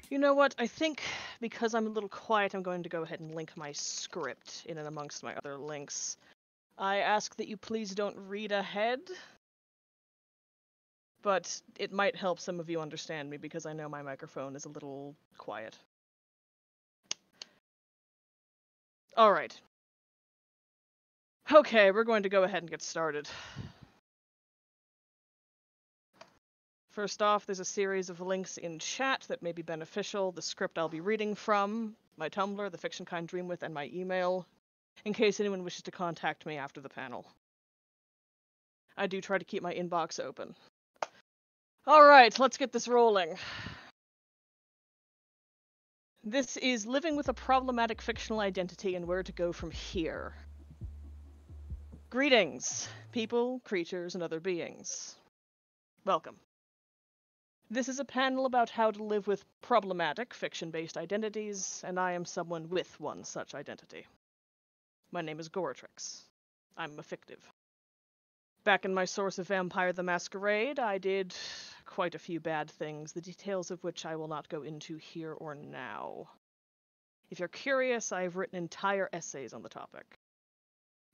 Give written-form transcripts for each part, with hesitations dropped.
You know what? I think because I'm a little quiet, I'm going to go ahead and link my script in and amongst my other links. I ask that you please don't read ahead, but it might help some of you understand me because I know my microphone is a little quiet. Alright. Okay, we're going to go ahead and get started. First off, there's a series of links in chat that may be beneficial, the script I'll be reading from, my Tumblr, the Fiction Kind Dream With, and my email, in case anyone wishes to contact me after the panel. I do try to keep my inbox open. Alright, let's get this rolling. This is Living with a Problematic Fictional Identity and Where to Go From Here. Greetings, people, creatures, and other beings. Welcome. This is a panel about how to live with problematic fiction-based identities, and I am someone with one such identity. My name is Goratrix. I'm a fictive. Back in my source of Vampire the Masquerade, I did quite a few bad things, the details of which I will not go into here or now. If you're curious, I have written entire essays on the topic.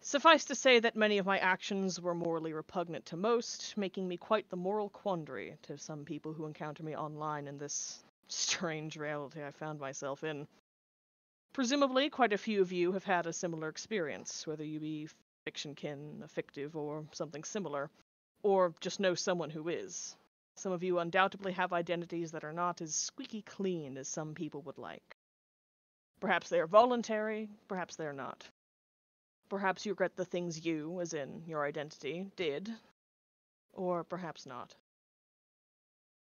Suffice to say that many of my actions were morally repugnant to most, making me quite the moral quandary to some people who encounter me online in this strange reality I found myself in. Presumably, quite a few of you have had a similar experience, whether you be fiction-kin, a fictive, or something similar, or just know someone who is. Some of you undoubtedly have identities that are not as squeaky clean as some people would like. Perhaps they are voluntary, perhaps they are not. Perhaps you regret the things you, as in your identity, did, or perhaps not.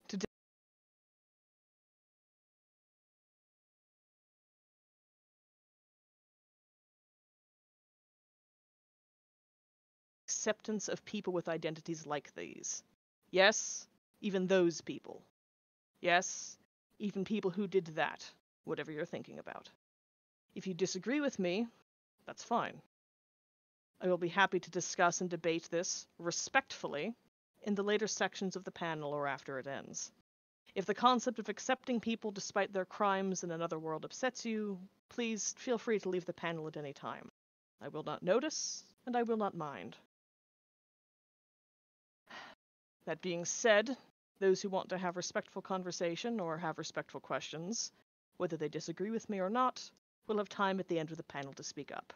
Today, acceptance of people with identities like these. Yes, even those people. Yes, even people who did that, whatever you're thinking about. If you disagree with me, that's fine. I will be happy to discuss and debate this, respectfully, in the later sections of the panel or after it ends. If the concept of accepting people despite their crimes in another world upsets you, please feel free to leave the panel at any time. I will not notice, and I will not mind. That being said, those who want to have respectful conversation or have respectful questions, whether they disagree with me or not, will have time at the end of the panel to speak up.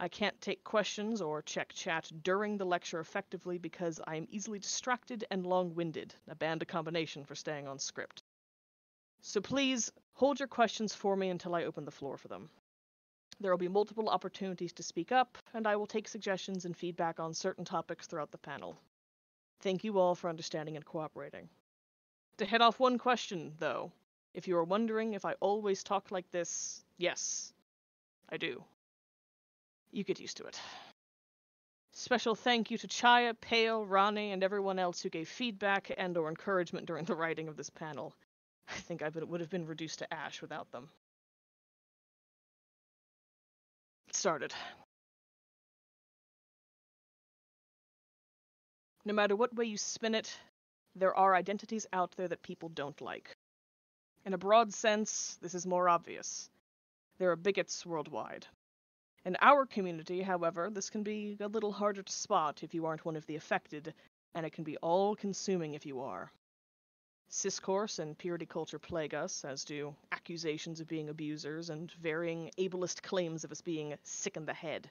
I can't take questions or check chat during the lecture effectively because I am easily distracted and long-winded, a bad combination for staying on script. So please, hold your questions for me until I open the floor for them. There will be multiple opportunities to speak up, and I will take suggestions and feedback on certain topics throughout the panel. Thank you all for understanding and cooperating. To head off one question, though, if you are wondering if I always talk like this, yes, I do. You get used to it. Special thank you to Chaya, Pale, Rani, and everyone else who gave feedback and or encouragement during the writing of this panel. I think I would have been reduced to ash without them. Get started. No matter what way you spin it, there are identities out there that people don't like. In a broad sense, this is more obvious. There are bigots worldwide. In our community, however, this can be a little harder to spot if you aren't one of the affected, and it can be all-consuming if you are. Discourse and purity culture plague us, as do accusations of being abusers and varying ableist claims of us being sick in the head.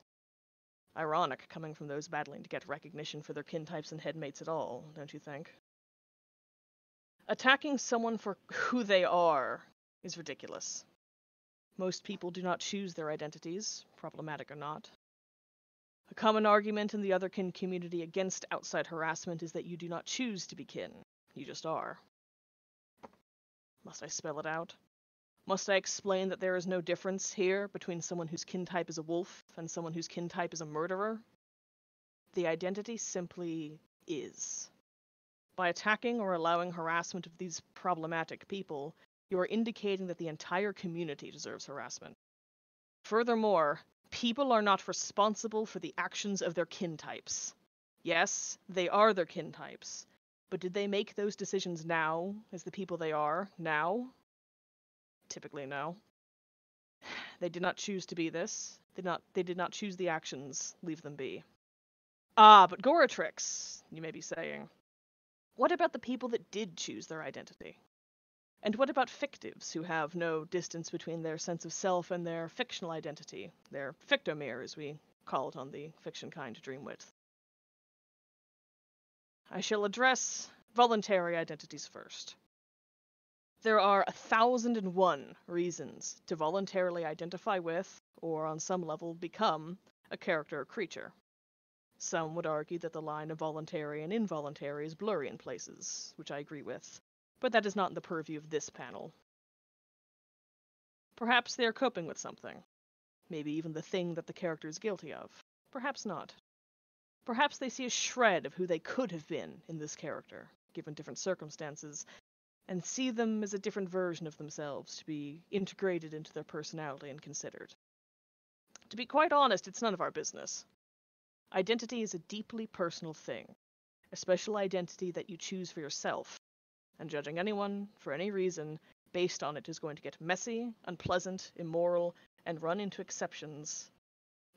Ironic, coming from those battling to get recognition for their kin types and headmates at all, don't you think? Attacking someone for who they are is ridiculous. Most people do not choose their identities, problematic or not. A common argument in the other kin community against outside harassment is that you do not choose to be kin. You just are. Must I spell it out? Must I explain that there is no difference here between someone whose kin type is a wolf and someone whose kin type is a murderer? The identity simply is. By attacking or allowing harassment of these problematic people, you are indicating that the entire community deserves harassment. Furthermore, people are not responsible for the actions of their kin types. Yes, they are their kin types, But did they make those decisions now, as the people they are now? Typically, no. They did not choose to be this. They did not choose the actions. Leave them be. Ah, but Goratrix, you may be saying. What about the people that did choose their identity? And what about fictives who have no distance between their sense of self and their fictional identity, their fictomere, as we call it on the fiction kind Dreamwidth? I shall address voluntary identities first. There are 1,001 reasons to voluntarily identify with, or on some level become, a character or creature. Some would argue that the line of voluntary and involuntary is blurry in places, which I agree with, but that is not in the purview of this panel. Perhaps they are coping with something, maybe even the thing that the character is guilty of. Perhaps not. Perhaps they see a shred of who they could have been in this character, given different circumstances, and see them as a different version of themselves to be integrated into their personality and considered. To be quite honest, it's none of our business. Identity is a deeply personal thing, a special identity that you choose for yourself, and judging anyone, for any reason, based on it is going to get messy, unpleasant, immoral, and run into exceptions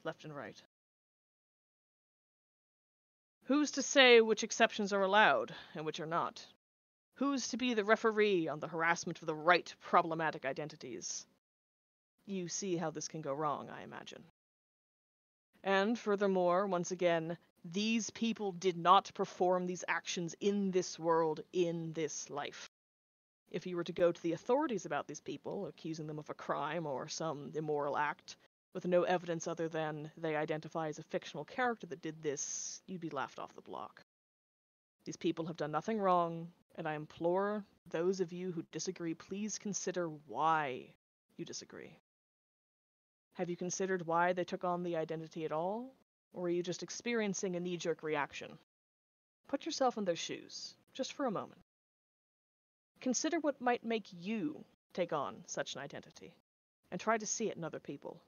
left and right. Who's to say which exceptions are allowed and which are not? Who's to be the referee on the harassment of the right problematic identities? You see how this can go wrong, I imagine. And furthermore, once again, these people did not perform these actions in this world, in this life. If you were to go to the authorities about these people, accusing them of a crime or some immoral act, with no evidence other than they identify as a fictional character that did this, you'd be laughed off the block. These people have done nothing wrong, and I implore those of you who disagree, please consider why you disagree. Have you considered why they took on the identity at all? Or are you just experiencing a knee-jerk reaction? Put yourself in their shoes, just for a moment. Consider what might make you take on such an identity, and try to see it in other people.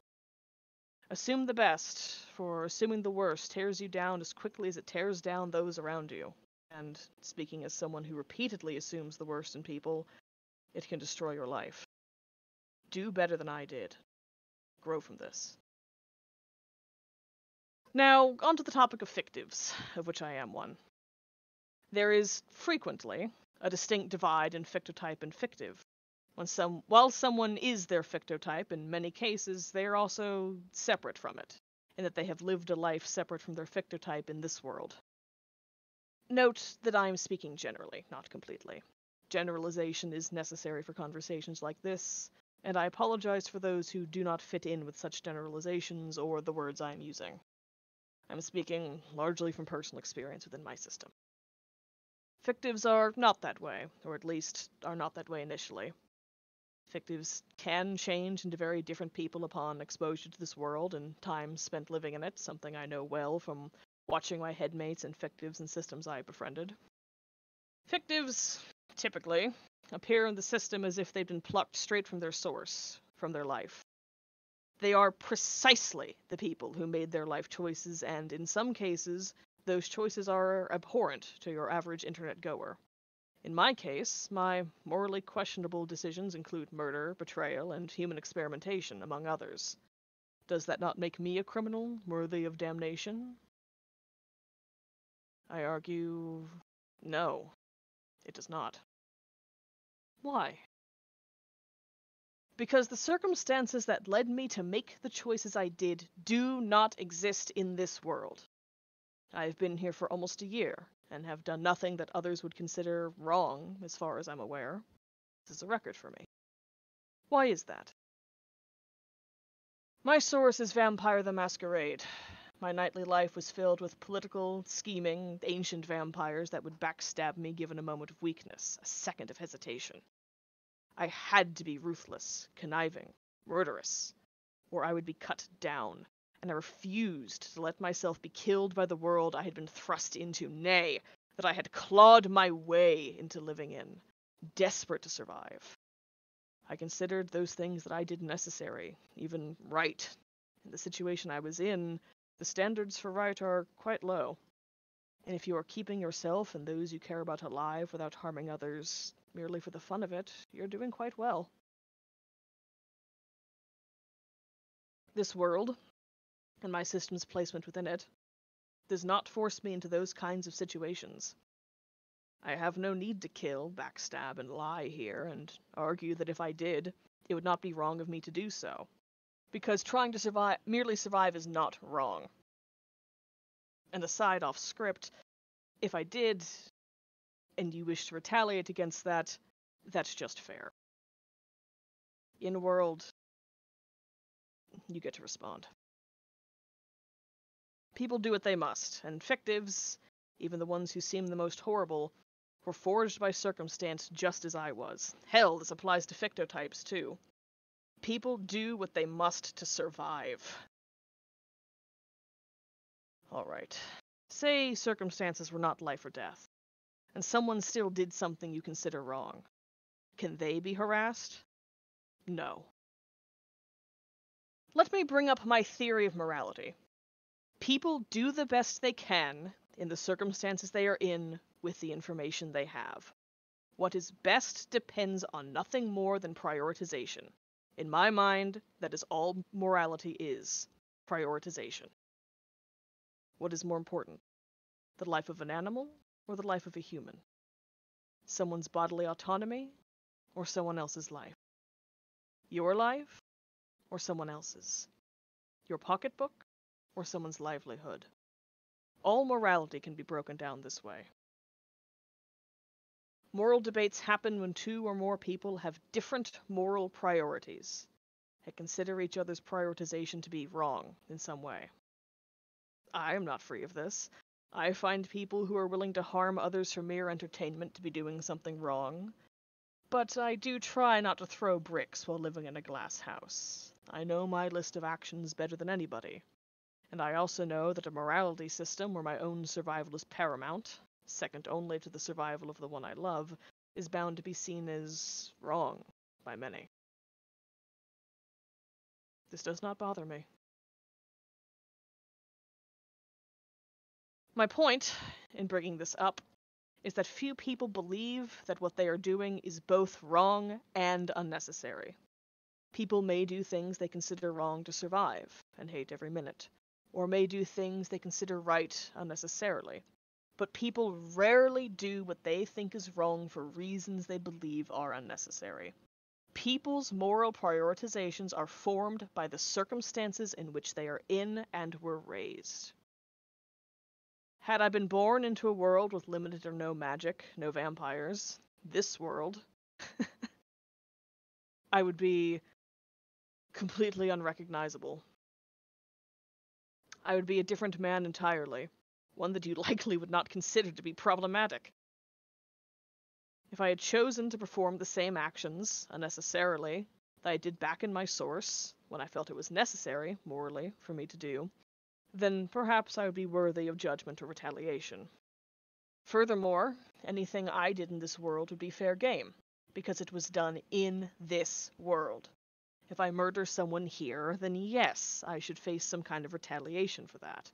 Assume the best, for assuming the worst tears you down as quickly as it tears down those around you. And speaking as someone who repeatedly assumes the worst in people, it can destroy your life. Do better than I did. Grow from this. Now, onto the topic of fictives, of which I am one. There is frequently a distinct divide in fictotype and fictive. While someone is their fictotype, in many cases they are also separate from it, in that they have lived a life separate from their fictotype in this world. Note that I am speaking generally, not completely. Generalization is necessary for conversations like this, and I apologize for those who do not fit in with such generalizations or the words I am using. I'm speaking largely from personal experience within my system. Fictives are not that way, or at least are not that way initially. Fictives can change into very different people upon exposure to this world and time spent living in it, something I know well from watching my headmates and fictives and systems I befriended. Fictives, typically, appear in the system as if they've been plucked straight from their source, from their life. They are precisely the people who made their life choices, and in some cases, those choices are abhorrent to your average internet goer. In my case, my morally questionable decisions include murder, betrayal, and human experimentation, among others. Does that not make me a criminal, worthy of damnation? I argue, no, it does not. Why? Because the circumstances that led me to make the choices I did do not exist in this world. I've been here for almost a year, and have done nothing that others would consider wrong, as far as I'm aware. This is a record for me. Why is that? My source is Vampire the Masquerade. My nightly life was filled with political, scheming, ancient vampires that would backstab me given a moment of weakness, a second of hesitation. I had to be ruthless, conniving, murderous, or I would be cut down, and I refused to let myself be killed by the world I had been thrust into, nay, that I had clawed my way into living in, desperate to survive. I considered those things that I did necessary, even right. In the situation I was in, the standards for right are quite low. And if you are keeping yourself and those you care about alive without harming others merely for the fun of it, you're doing quite well. This world, and my system's placement within it, does not force me into those kinds of situations. I have no need to kill, backstab, and lie here, and argue that if I did, it would not be wrong of me to do so. Because trying to merely survive is not wrong. And aside off script, if I did, and you wish to retaliate against that, that's just fair. In world, you get to respond. People do what they must, and fictives, even the ones who seem the most horrible, were forged by circumstance just as I was. Hell, this applies to fictotypes, too. People do what they must to survive. Alright. Say circumstances were not life or death, and someone still did something you consider wrong. Can they be harassed? No. Let me bring up my theory of morality. People do the best they can in the circumstances they are in with the information they have. What is best depends on nothing more than prioritization. In my mind, that is all morality is. Prioritization. What is more important? The life of an animal or the life of a human? Someone's bodily autonomy or someone else's life? Your life or someone else's? Your pocketbook or someone's livelihood? All morality can be broken down this way. Moral debates happen when two or more people have different moral priorities and consider each other's prioritization to be wrong in some way. I am not free of this. I find people who are willing to harm others for mere entertainment to be doing something wrong. But I do try not to throw bricks while living in a glass house. I know my list of actions better than anybody. And I also know that a morality system where my own survival is paramount, second only to the survival of the one I love, is bound to be seen as wrong by many. This does not bother me. My point in bringing this up is that few people believe that what they are doing is both wrong and unnecessary. People may do things they consider wrong to survive and hate every minute, or may do things they consider right unnecessarily. But people rarely do what they think is wrong for reasons they believe are unnecessary. People's moral prioritizations are formed by the circumstances in which they are in and were raised. Had I been born into a world with limited or no magic, no vampires, this world, I would be completely unrecognizable. I would be a different man entirely, one that you likely would not consider to be problematic. If I had chosen to perform the same actions, unnecessarily, that I did back in my source, when I felt it was necessary, morally, for me to do, then perhaps I would be worthy of judgment or retaliation. Furthermore, anything I did in this world would be fair game, because it was done in this world. If I murder someone here, then yes, I should face some kind of retaliation for that.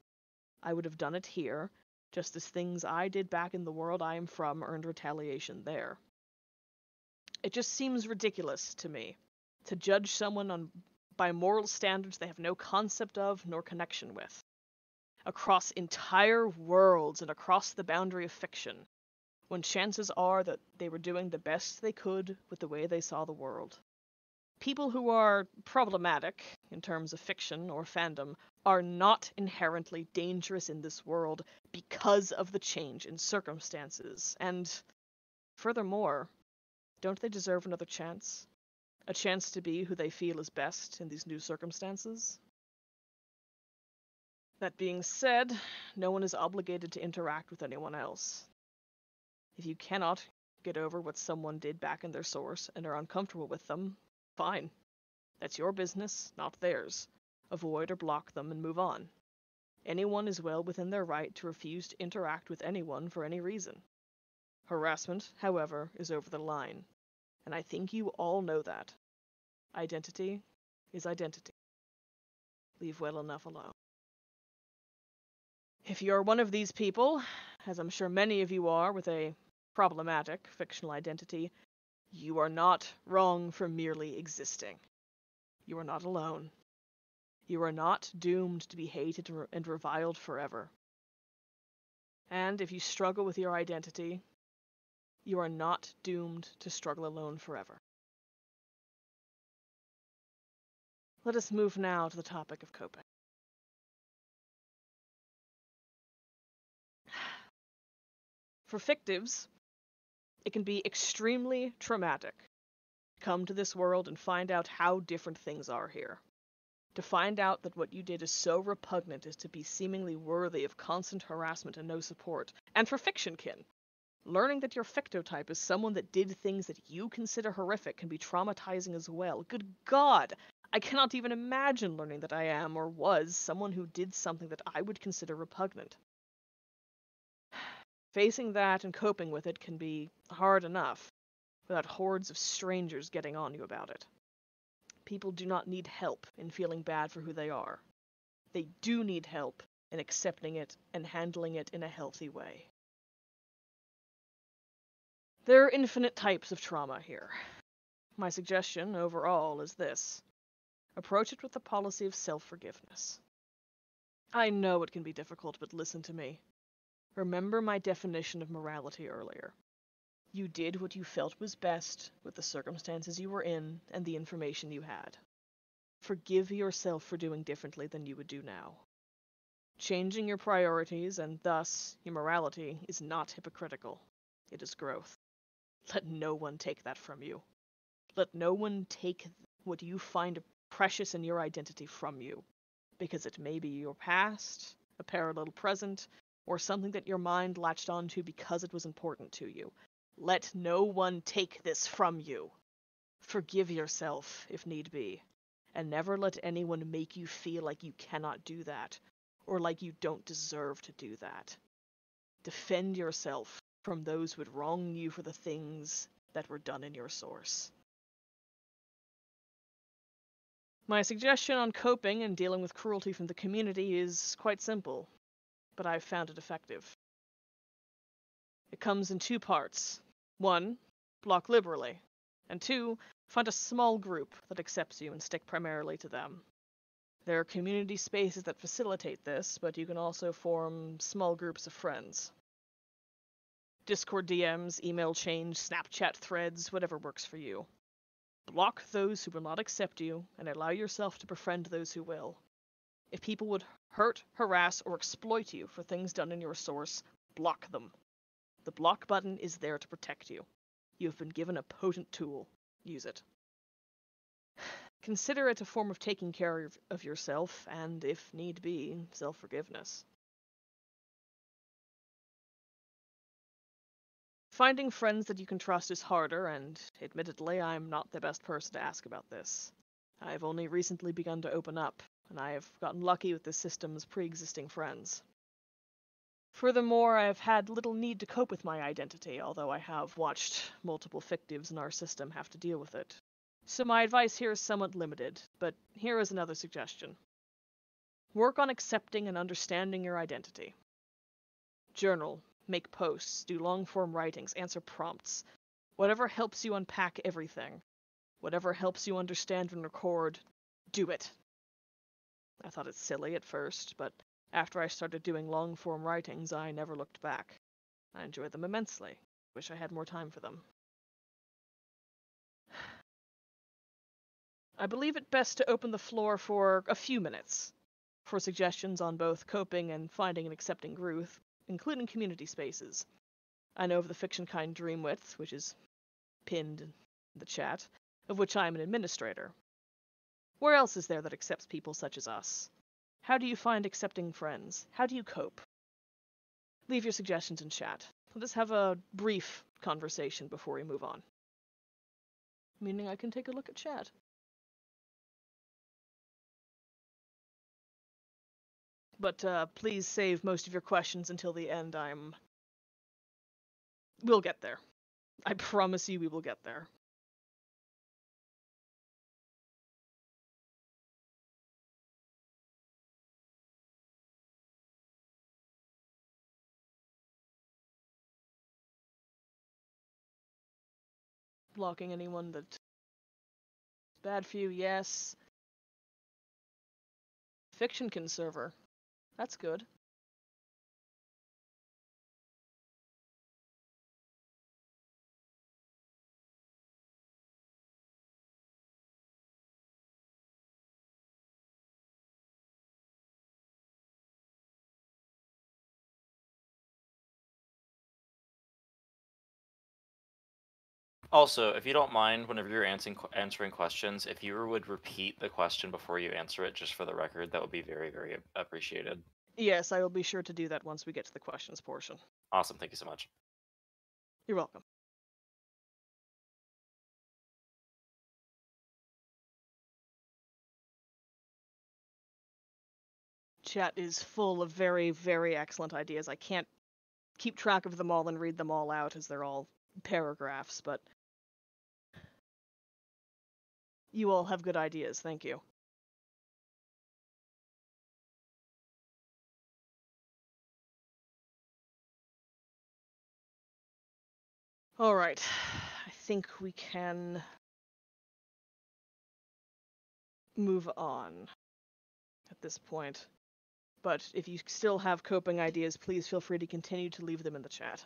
I would have done it here, just as things I did back in the world I am from earned retaliation there. It just seems ridiculous to me to judge someone by moral standards they have no concept of nor connection with. Across entire worlds and across the boundary of fiction, when chances are that they were doing the best they could with the way they saw the world. People who are problematic, in terms of fiction or fandom, are not inherently dangerous in this world because of the change in circumstances. And, furthermore, don't they deserve another chance? A chance to be who they feel is best in these new circumstances? That being said, no one is obligated to interact with anyone else. If you cannot get over what someone did back in their source and are uncomfortable with them, fine. That's your business, not theirs. Avoid or block them and move on. Anyone is well within their right to refuse to interact with anyone for any reason. Harassment, however, is over the line, and I think you all know that. Identity is identity. Leave well enough alone. If you're one of these people, as I'm sure many of you are with a problematic fictional identity, you are not wrong for merely existing. You are not alone. You are not doomed to be hated and reviled forever. And if you struggle with your identity, you are not doomed to struggle alone forever. Let us move now to the topic of coping. For fictives, it can be extremely traumatic to come to this world and find out how different things are here. To find out that what you did is so repugnant as to be seemingly worthy of constant harassment and no support. And for fictionkin, learning that your fictotype is someone that did things that you consider horrific can be traumatizing as well. Good God! I cannot even imagine learning that I am, or was, someone who did something that I would consider repugnant. Facing that and coping with it can be hard enough, without hordes of strangers getting on you about it. People do not need help in feeling bad for who they are. They do need help in accepting it and handling it in a healthy way. There are infinite types of trauma here. My suggestion, overall, is this. Approach it with the policy of self-forgiveness. I know it can be difficult, but listen to me. Remember my definition of morality earlier. You did what you felt was best with the circumstances you were in and the information you had. Forgive yourself for doing differently than you would do now. Changing your priorities, and thus your morality, is not hypocritical. It is growth. Let no one take that from you. Let no one take what you find precious in your identity from you, because it may be your past, a parallel present, or something that your mind latched onto because it was important to you. Let no one take this from you. Forgive yourself, if need be, and never let anyone make you feel like you cannot do that, or like you don't deserve to do that. Defend yourself from those who would wrong you for the things that were done in your source. My suggestion on coping and dealing with cruelty from the community is quite simple, but I've found it effective. It comes in two parts. 1, block liberally, and 2, find a small group that accepts you and stick primarily to them. There are community spaces that facilitate this, but you can also form small groups of friends. Discord DMs, email chains, Snapchat threads, whatever works for you. Block those who will not accept you, and allow yourself to befriend those who will. If people would hurt, harass, or exploit you for things done in your source, block them. The block button is there to protect you. You have been given a potent tool. Use it. Consider it a form of taking care of yourself, and, if need be, self-forgiveness. Finding friends that you can trust is harder, and admittedly, I'm not the best person to ask about this. I've only recently begun to open up, and I have gotten lucky with the system's pre-existing friends. Furthermore, I've had little need to cope with my identity, although I have watched multiple fictives in our system have to deal with it. So my advice here is somewhat limited, but here is another suggestion. Work on accepting and understanding your identity. Journal, make posts, do long-form writings, answer prompts. Whatever helps you unpack everything. Whatever helps you understand and record, do it. I thought it silly at first, but after I started doing long-form writings, I never looked back. I enjoyed them immensely. Wish I had more time for them. I believe it best to open the floor for a few minutes for suggestions on both coping and finding and accepting growth, including community spaces. I know of the fiction kind Dreamwidth, which is pinned in the chat, of which I am an administrator. Where else is there that accepts people such as us? How do you find accepting friends? How do you cope? Leave your suggestions in chat. Let us have a brief conversation before we move on. Meaning I can take a look at chat. But please save most of your questions until the end. We'll get there. I promise you we will get there. Blocking anyone that's bad for you, yes. Fiction conserver. That's good. Also, if you don't mind, whenever you're answering questions, if you would repeat the question before you answer it, just for the record, that would be very, very appreciated. Yes, I will be sure to do that once we get to the questions portion. Awesome, thank you so much. You're welcome. Chat is full of very, very excellent ideas. I can't keep track of them all and read them all out as they're all paragraphs, but you all have good ideas. Thank you. All right. I think we can move on at this point. But if you still have coping ideas, please feel free to continue to leave them in the chat.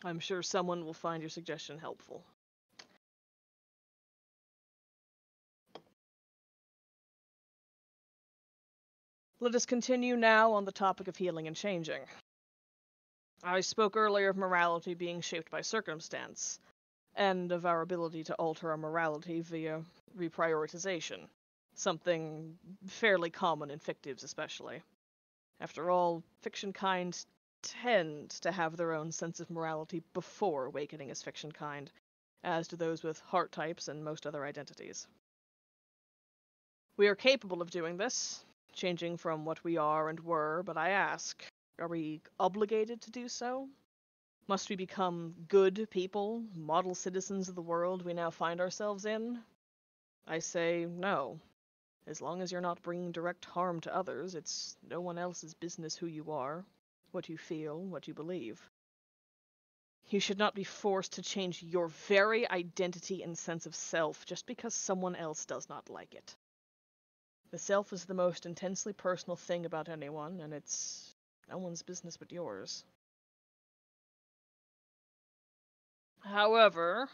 I'm sure someone will find your suggestion helpful. Let us continue now on the topic of healing and changing. I spoke earlier of morality being shaped by circumstance, and of our ability to alter our morality via reprioritization, something fairly common in fictives especially. After all, fiction kind tend to have their own sense of morality before awakening as fiction kind, as do those with heart types and most other identities. We are capable of doing this, changing from what we are and were, but I ask, are we obligated to do so? Must we become good people, model citizens of the world we now find ourselves in? I say no. As long as you're not bringing direct harm to others, it's no one else's business who you are, what you feel, what you believe. You should not be forced to change your very identity and sense of self just because someone else does not like it. The self is the most intensely personal thing about anyone, and it's no one's business but yours. However,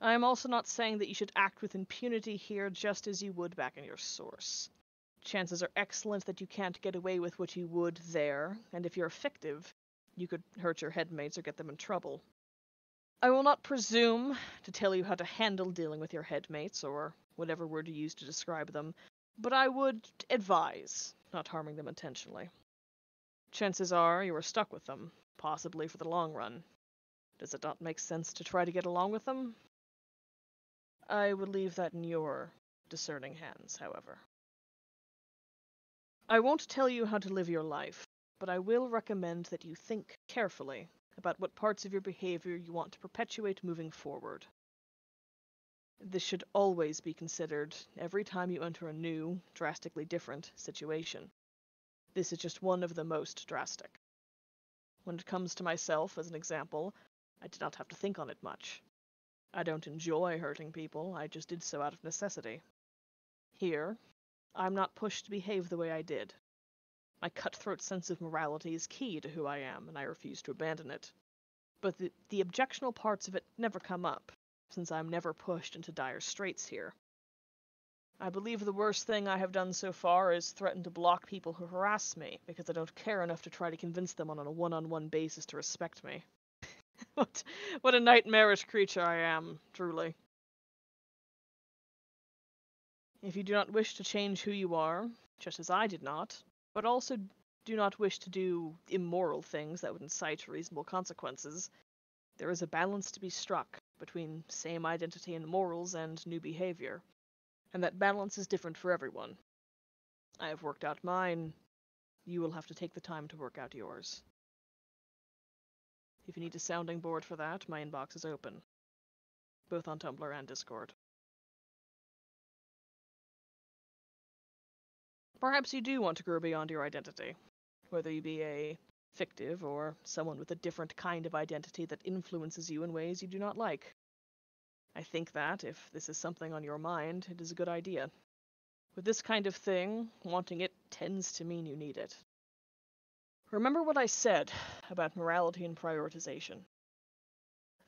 I am also not saying that you should act with impunity here just as you would back in your source. Chances are excellent that you can't get away with what you would there, and if you're fictive, you could hurt your headmates or get them in trouble. I will not presume to tell you how to handle dealing with your headmates, or whatever word you use to describe them, but I would advise not harming them intentionally. Chances are you are stuck with them, possibly for the long run. Does it not make sense to try to get along with them? I would leave that in your discerning hands, however. I won't tell you how to live your life, but I will recommend that you think carefully about what parts of your behavior you want to perpetuate moving forward. This should always be considered every time you enter a new, drastically different situation. This is just one of the most drastic. When it comes to myself, as an example, I did not have to think on it much. I don't enjoy hurting people, I just did so out of necessity. Here, I'm not pushed to behave the way I did. My cutthroat sense of morality is key to who I am, and I refuse to abandon it. But the objectionable parts of it never come up, since I'm never pushed into dire straits here. I believe the worst thing I have done so far is threaten to block people who harass me, because I don't care enough to try to convince them on a one-on-one basis to respect me. What a nightmarish creature I am, truly. If you do not wish to change who you are, just as I did not, but also do not wish to do immoral things that would incite reasonable consequences, there is a balance to be struck between same identity and morals and new behavior, and that balance is different for everyone. I have worked out mine. You will have to take the time to work out yours. If you need a sounding board for that, my inbox is open, both on Tumblr and Discord. Perhaps you do want to grow beyond your identity, whether you be a fictive, or someone with a different kind of identity that influences you in ways you do not like. I think that, if this is something on your mind, it is a good idea. With this kind of thing, wanting it tends to mean you need it. Remember what I said about morality and prioritization.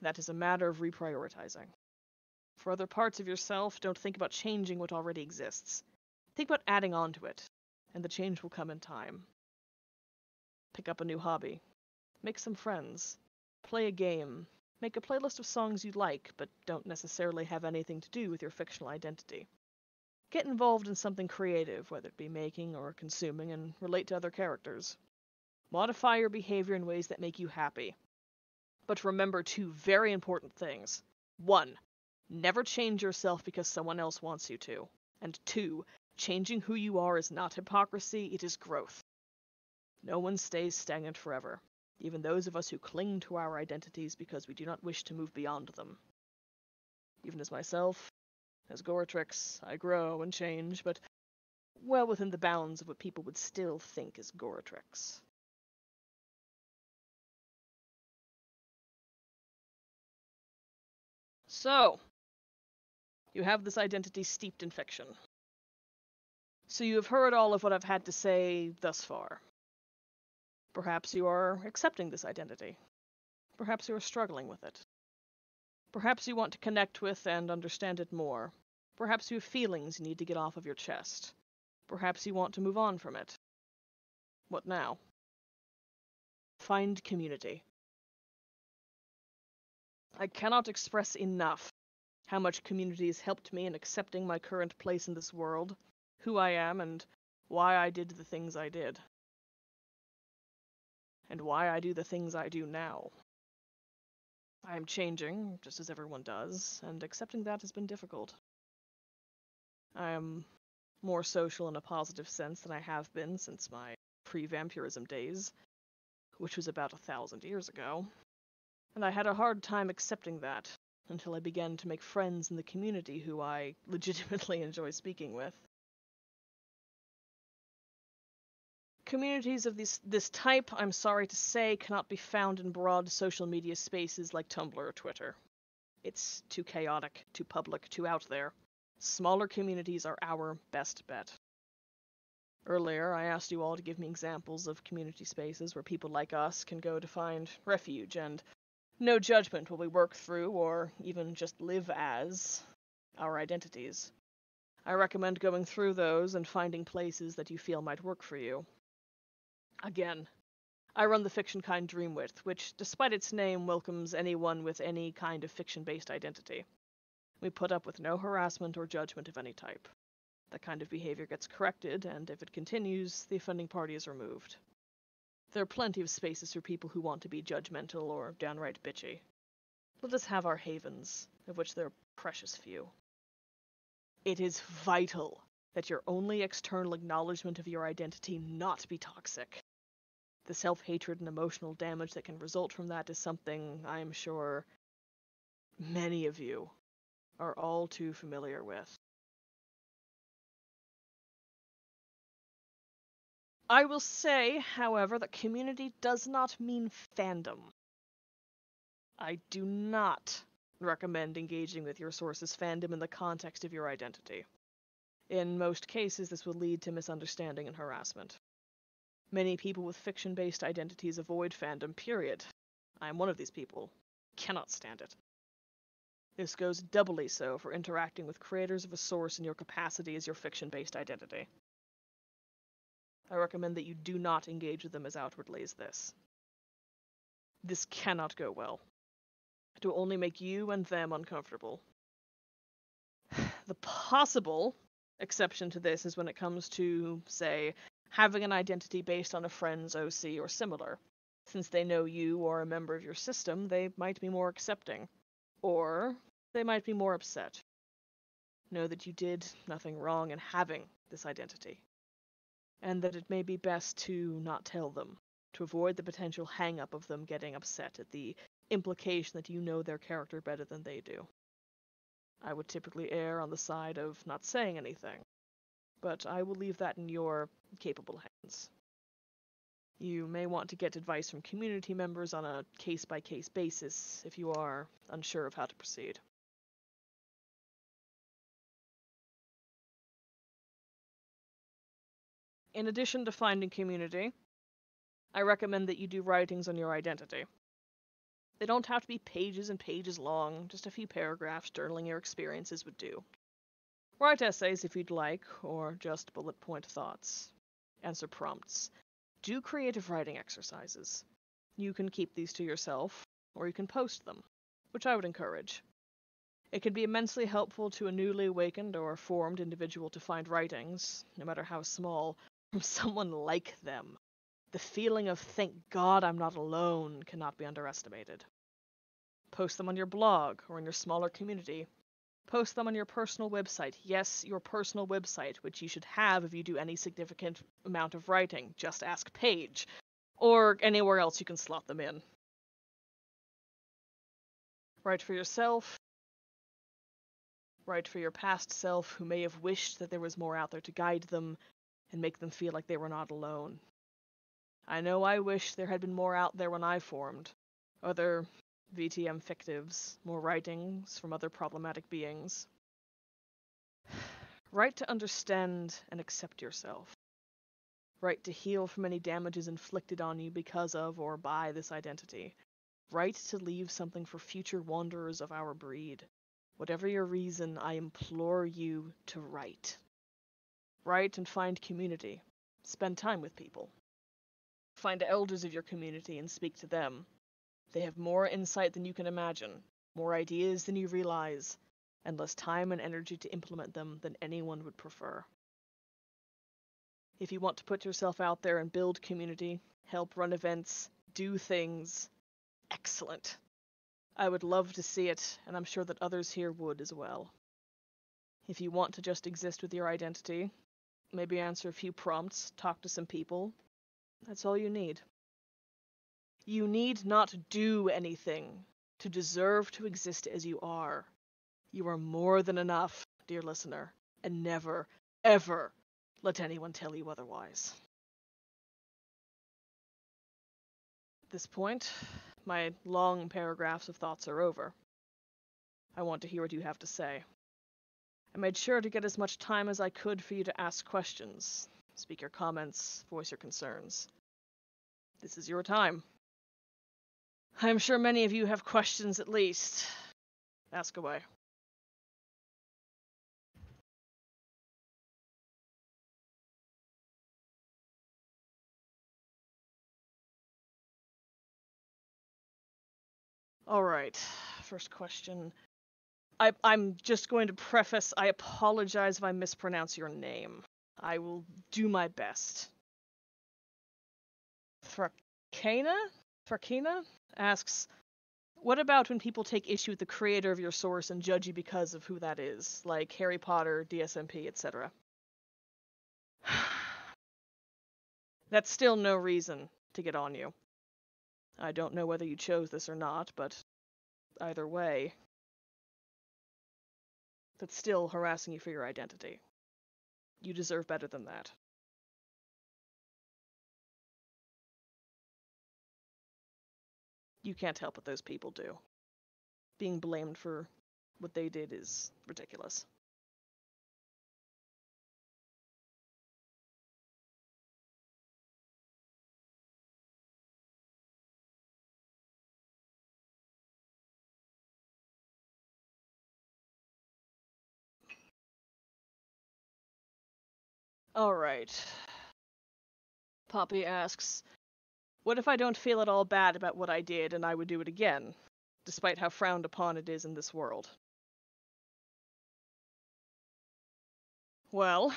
That is a matter of reprioritizing. For other parts of yourself, don't think about changing what already exists. Think about adding on to it, and the change will come in time. Pick up a new hobby. Make some friends. Play a game. Make a playlist of songs you like, but don't necessarily have anything to do with your fictional identity. Get involved in something creative, whether it be making or consuming, and relate to other characters. Modify your behavior in ways that make you happy. But remember two very important things. 1. Never change yourself because someone else wants you to. And 2. Changing who you are is not hypocrisy, it is growth. No one stays stagnant forever, even those of us who cling to our identities because we do not wish to move beyond them. Even as myself, as Goratrix, I grow and change, but well within the bounds of what people would still think is Goratrix. So, you have this identity steeped in fiction. So you have heard all of what I've had to say thus far. Perhaps you are accepting this identity. Perhaps you are struggling with it. Perhaps you want to connect with and understand it more. Perhaps you have feelings you need to get off of your chest. Perhaps you want to move on from it. What now? Find community. I cannot express enough how much community has helped me in accepting my current place in this world, who I am, and why I did the things I did. And why I do the things I do now. I am changing, just as everyone does, and accepting that has been difficult. I am more social in a positive sense than I have been since my pre-vampirism days, which was about 1,000 years ago. And I had a hard time accepting that, until I began to make friends in the community who I legitimately enjoy speaking with. Communities of this type, I'm sorry to say, cannot be found in broad social media spaces like Tumblr or Twitter. It's too chaotic, too public, too out there. Smaller communities are our best bet. Earlier, I asked you all to give me examples of community spaces where people like us can go to find refuge, and no judgment while we work through, or even just live as, our identities. I recommend going through those and finding places that you feel might work for you. Again, I run the Fiction Kind Dreamwidth, which, despite its name, welcomes anyone with any kind of fiction-based identity. We put up with no harassment or judgment of any type. That kind of behavior gets corrected, and if it continues, the offending party is removed. There are plenty of spaces for people who want to be judgmental or downright bitchy. Let us have our havens, of which there are precious few. It is vital that your only external acknowledgement of your identity not be toxic. The self-hatred and emotional damage that can result from that is something I am sure many of you are all too familiar with. I will say, however, that community does not mean fandom. I do not recommend engaging with your source's fandom in the context of your identity. In most cases, this will lead to misunderstanding and harassment. Many people with fiction-based identities avoid fandom, period. I am one of these people. Cannot stand it. This goes doubly so for interacting with creators of a source in your capacity as your fiction-based identity. I recommend that you do not engage with them as outwardly as this. This cannot go well. It will only make you and them uncomfortable. The possible exception to this is when it comes to, say, having an identity based on a friend's OC or similar. Since they know you or a member of your system, they might be more accepting. Or they might be more upset. Know that you did nothing wrong in having this identity. And that it may be best to not tell them, to avoid the potential hang-up of them getting upset at the implication that you know their character better than they do. I would typically err on the side of not saying anything, but I will leave that in your capable hands. You may want to get advice from community members on a case-by-case basis if you are unsure of how to proceed. In addition to finding community, I recommend that you do writings on your identity. They don't have to be pages and pages long, just a few paragraphs journaling your experiences would do. Write essays if you'd like, or just bullet point thoughts. Answer prompts. Do creative writing exercises. You can keep these to yourself, or you can post them, which I would encourage. It can be immensely helpful to a newly awakened or formed individual to find writings, no matter how small, from someone like them. The feeling of thank God I'm not alone cannot be underestimated. Post them on your blog or in your smaller community. Post them on your personal website. Yes, your personal website, which you should have if you do any significant amount of writing. Just ask Paige. Or anywhere else you can slot them in. Write for yourself. Write for your past self who may have wished that there was more out there to guide them and make them feel like they were not alone. I know I wish there had been more out there when I formed. Other VTM fictives, more writings from other problematic beings. Write to understand and accept yourself. Write to heal from any damages inflicted on you because of or by this identity. Write to leave something for future wanderers of our breed. Whatever your reason, I implore you to write. Write and find community. Spend time with people. Find elders of your community and speak to them. They have more insight than you can imagine, more ideas than you realize, and less time and energy to implement them than anyone would prefer. If you want to put yourself out there and build community, help run events, do things, excellent. I would love to see it, and I'm sure that others here would as well. If you want to just exist with your identity, maybe answer a few prompts, talk to some people, that's all you need. You need not do anything to deserve to exist as you are. You are more than enough, dear listener, and never, ever let anyone tell you otherwise. At this point, my long paragraphs of thoughts are over. I want to hear what you have to say. I made sure to get as much time as I could for you to ask questions, speak your comments, voice your concerns. This is your time. I am sure many of you have questions at least. Ask away. All right, first question. I'm just going to preface, I apologize if I mispronounce your name. I will do my best. Thrakina asks, what about when people take issue with the creator of your source and judge you because of who that is, like Harry Potter, DSMP, etc.? That's still no reason to get on you. I don't know whether you chose this or not, but either way, that's still harassing you for your identity. You deserve better than that. You can't help what those people do. Being blamed for what they did is ridiculous. Alright. Poppy asks, what if I don't feel at all bad about what I did and I would do it again, despite how frowned upon it is in this world? Well,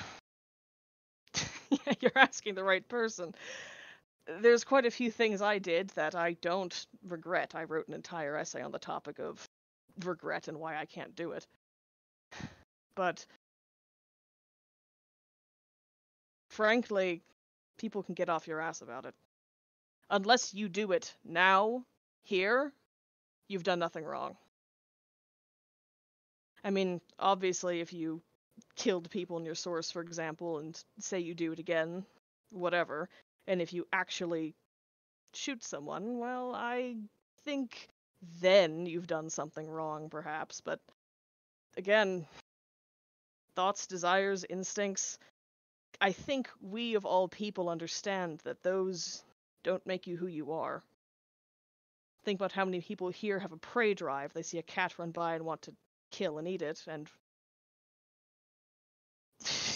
you're asking the right person. There's quite a few things I did that I don't regret. I wrote an entire essay on the topic of regret and why I can't do it. But frankly, people can get off your ass about it. Unless you do it now, here, you've done nothing wrong. I mean, obviously, if you killed people in your source, for example, and say you do it again, whatever, And if you actually shoot someone, well, I think then you've done something wrong, perhaps. But again, thoughts, desires, instincts, I think we of all people understand that those don't make you who you are. Think about how many people here have a prey drive. They see a cat run by and want to kill and eat it, and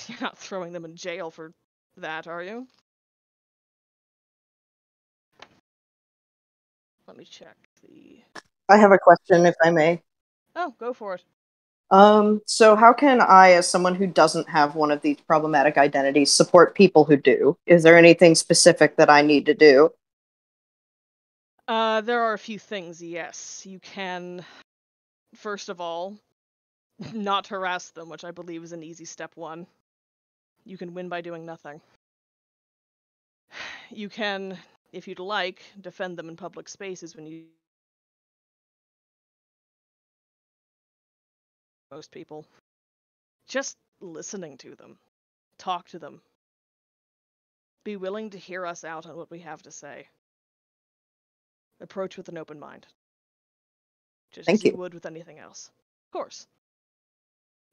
you're not throwing them in jail for that, are you? Let me check the... I have a question, if I may. Oh, go for it. So how can I, as someone who doesn't have one of these problematic identities, support people who do? Is there anything specific that I need to do? There are a few things, yes. You can, first of all, not harass them, which I believe is an easy step one. You can win by doing nothing. You can, if you'd like, defend them in public spaces when you... Most people. Just listening to them. Talk to them. Be willing to hear us out on what we have to say. Approach with an open mind. Just Thank as you you. would with anything else. Of course.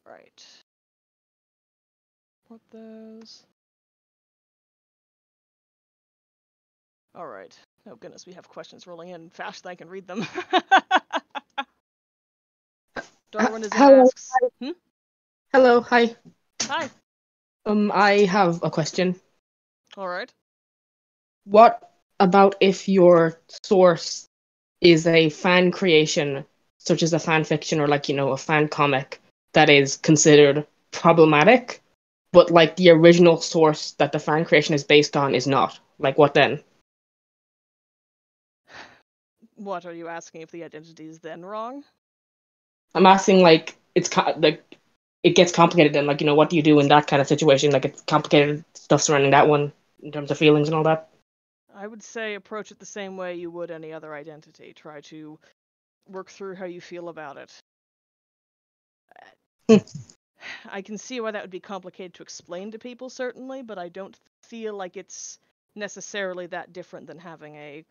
Right. Put those. Alright. Oh goodness, we have questions rolling in faster than I can read them. Darwinism Hello. asks... Hello, hi. Hi. I have a question. Alright. What about if your source is a fan creation, such as a fan fiction or a fan comic that is considered problematic, but the original source that the fan creation is based on is not? What then? What are you asking, if the identity is then wrong? I'm asking it gets complicated then, what do you do in that kind of situation? It's complicated stuff surrounding that one in terms of feelings and all that. I would say approach it the same way you would any other identity. Try to work through how you feel about it. I can see why that would be complicated to explain to people, certainly, but I don't feel like it's necessarily that different than having a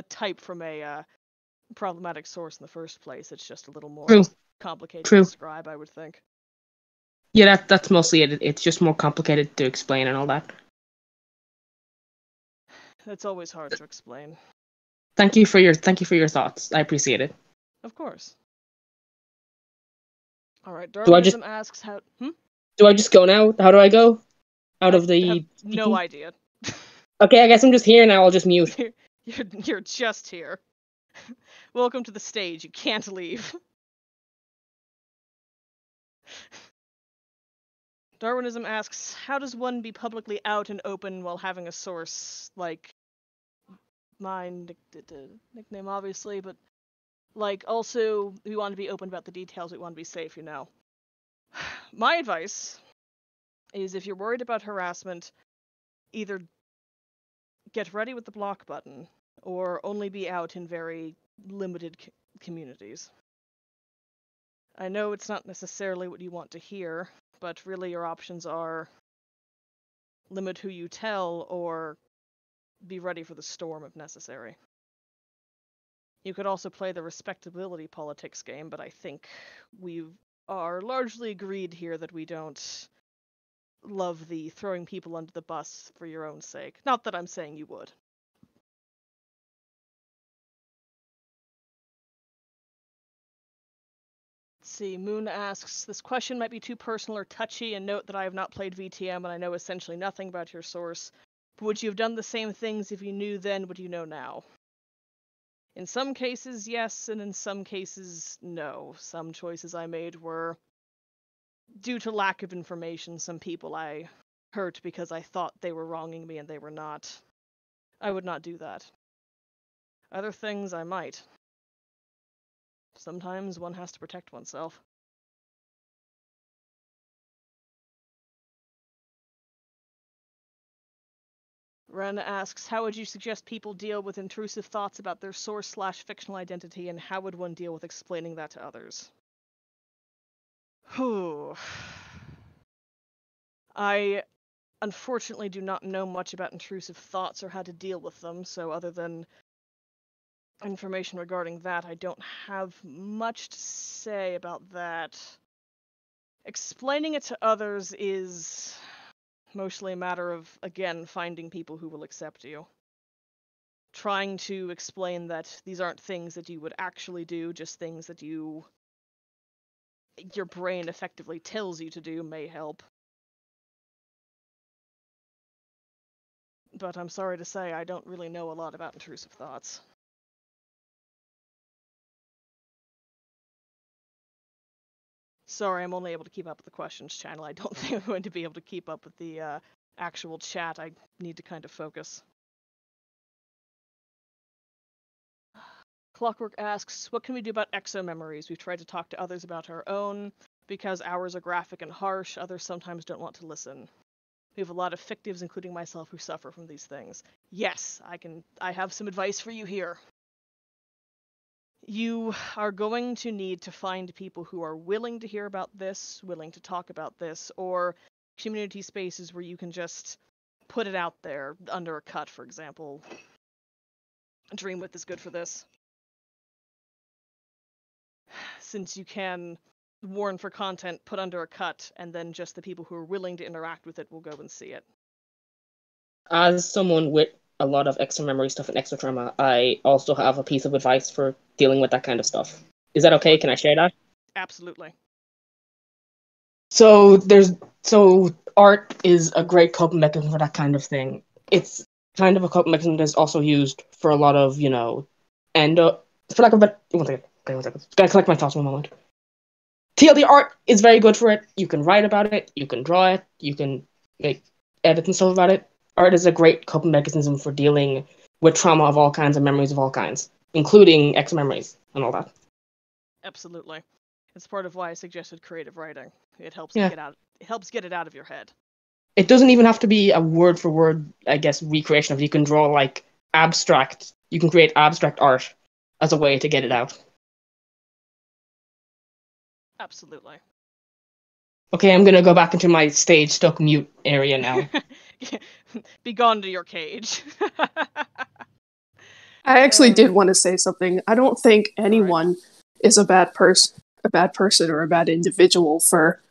type from a problematic source in the first place. It's just a little more complicated to describe, I would think. Yeah, that's mostly it. It's just more complicated to explain and all that. That's always hard to explain. Thank you for your thoughts. I appreciate it. Of course. Alright, Darwinism asks how... Do I just go now? How do I go? Out of the... I have no idea. Okay, I guess I'm just here now. I'll just mute. You're just here. Welcome to the stage. You can't leave. Darwinism asks, how does one be publicly out and open while having a source like mine, nickname obviously, but also we want to be open about the details, we want to be safe, My advice is, if you're worried about harassment, either get ready with the block button or only be out in very limited communities. I know it's not necessarily what you want to hear, but really your options are limit who you tell or be ready for the storm if necessary. You could also play the respectability politics game, but I think we are largely agreed here that we don't love the throwing people under the bus for your own sake. Not that I'm saying you would. Let's see, Moon asks, this question might be too personal or touchy, and note that I have not played VTM and I know essentially nothing about your source. But would you have done the same things if you knew then what you know now? In some cases, yes, and in some cases, no. Some choices I made were due to lack of information. Some people I hurt because I thought they were wronging me and they were not. I would not do that. Other things I might. Sometimes one has to protect oneself. Ren asks, how would you suggest people deal with intrusive thoughts about their source/fictional identity, and how would one deal with explaining that to others? I unfortunately do not know much about intrusive thoughts or how to deal with them, so other than information regarding that, I don't have much to say about that. Explaining it to others is mostly a matter of, again, finding people who will accept you. Trying to explain that these aren't things that you would actually do, just things that your brain effectively tells you to do may help. But I'm sorry to say, I don't really know a lot about intrusive thoughts. Sorry, I'm only able to keep up with the questions channel. I don't think I'm going to be able to keep up with the actual chat. I need to kind of focus. Clockwork asks, what can we do about exo-memories? We've tried to talk to others about our own. Because ours are graphic and harsh, others sometimes don't want to listen. We have a lot of fictives, including myself, who suffer from these things. Yes, I have some advice for you here. You are going to need to find people who are willing to hear about this, willing to talk about this, or community spaces where you can just put it out there under a cut, for example. Dreamwidth is good for this. Since you can warn for content, put under a cut, and then just the people who are willing to interact with it will go and see it. As someone with a lot of extra memory stuff and extra trauma, I also have a piece of advice for dealing with that kind of stuff. Is that okay? Can I share that? Absolutely. So art is a great coping mechanism for that kind of thing. It's kind of a coping mechanism that's also used for a lot of, for lack of a better, one second. Gotta collect my thoughts for a moment. TLD art is very good for it. You can write about it, you can draw it, you can make edits and stuff about it. Art is a great coping mechanism for dealing with trauma of all kinds and memories of all kinds, including ex-memories and all that. Absolutely. It's part of why I suggested creative writing. It helps Yeah. it helps get it out of your head. It doesn't even have to be a word for word, I guess, recreation of it. You can draw like abstract. You can create abstract art as a way to get it out. Absolutely. Okay, I'm gonna go back into my stage stuck mute area now. Be gone to your cage. I actually did want to say something. I don't think anyone is a bad person or a bad individual for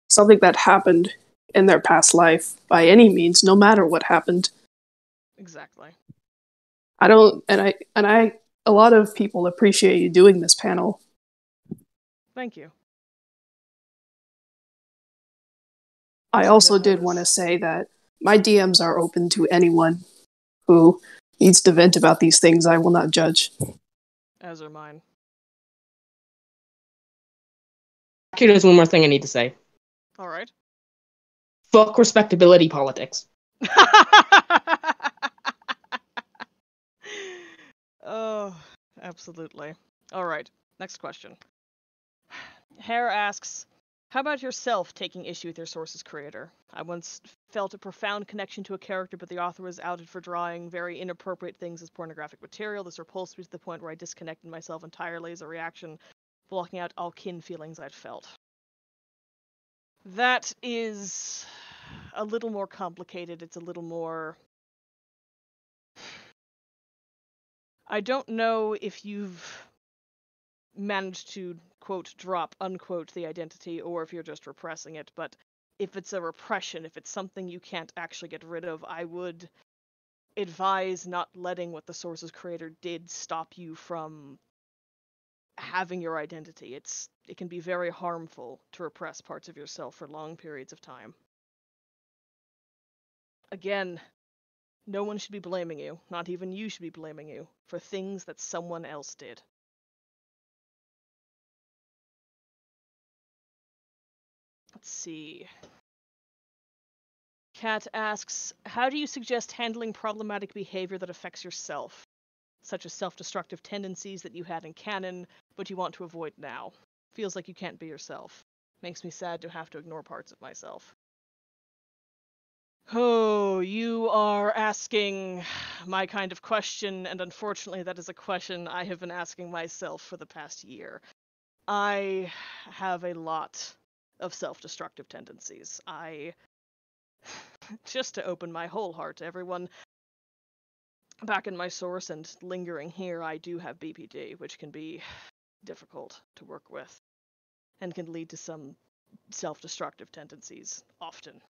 something that happened in their past life by any means, no matter what happened. Exactly. I a lot of people appreciate you doing this panel. Thank you. I also did want to say that my DMs are open to anyone who needs to vent about these things. I will not judge. As are mine. Actually, there's one more thing I need to say. All right. Fuck respectability politics. Oh, absolutely. All right. Next question. Hare asks, how about yourself taking issue with your source's creator? I once felt a profound connection to a character, but the author was outed for drawing very inappropriate things as pornographic material. This repulsed me to the point where I disconnected myself entirely as a reaction, blocking out all kin feelings I'd felt. That is a little more complicated. It's a little more... I don't know if you've managed to, quote, drop, unquote, the identity, or if you're just repressing it, but if it's a repression, if it's something you can't actually get rid of, I would advise not letting what the source's creator did stop you from having your identity. It can be very harmful to repress parts of yourself for long periods of time. Again, no one should be blaming you, not even you should be blaming you, for things that someone else did. Let's see. Kat asks, how do you suggest handling problematic behavior that affects yourself, such as self-destructive tendencies that you had in canon, but you want to avoid now? Feels like you can't be yourself. Makes me sad to have to ignore parts of myself. Oh, you are asking my kind of question, and unfortunately that is a question I have been asking myself for the past year. I have a lot of self-destructive tendencies. Just to open my whole heart to everyone, back in my source and lingering here, I do have BPD, which can be difficult to work with, and can lead to some self-destructive tendencies, often.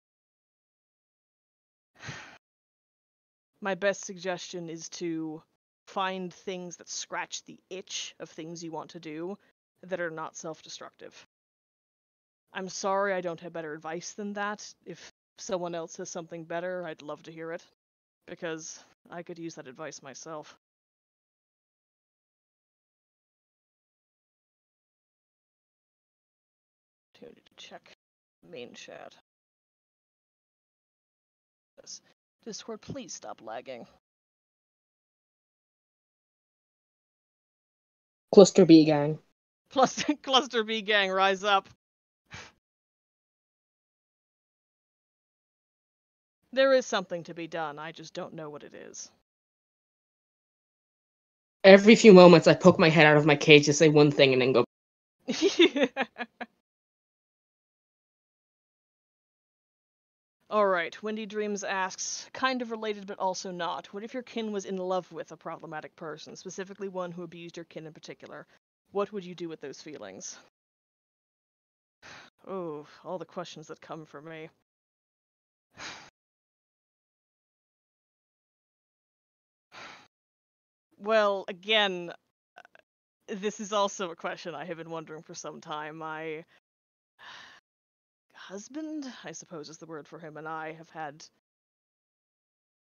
My best suggestion is to find things that scratch the itch of things you want to do that are not self-destructive. I'm sorry I don't have better advice than that. If someone else has something better, I'd love to hear it, because I could use that advice myself. Opportunity to check main chat. Yes. Discord, please stop lagging. Cluster B gang. Plus, Cluster B gang, rise up. There is something to be done, I just don't know what it is. Every few moments, I poke my head out of my cage to say one thing and then go. Alright, Windy Dreams asks, kind of related but also not, what if your kin was in love with a problematic person, specifically one who abused your kin in particular? What would you do with those feelings? Oh, all the questions that come for me. Well, again, this is also a question I have been wondering for some time. My husband, I suppose is the word for him, and I have had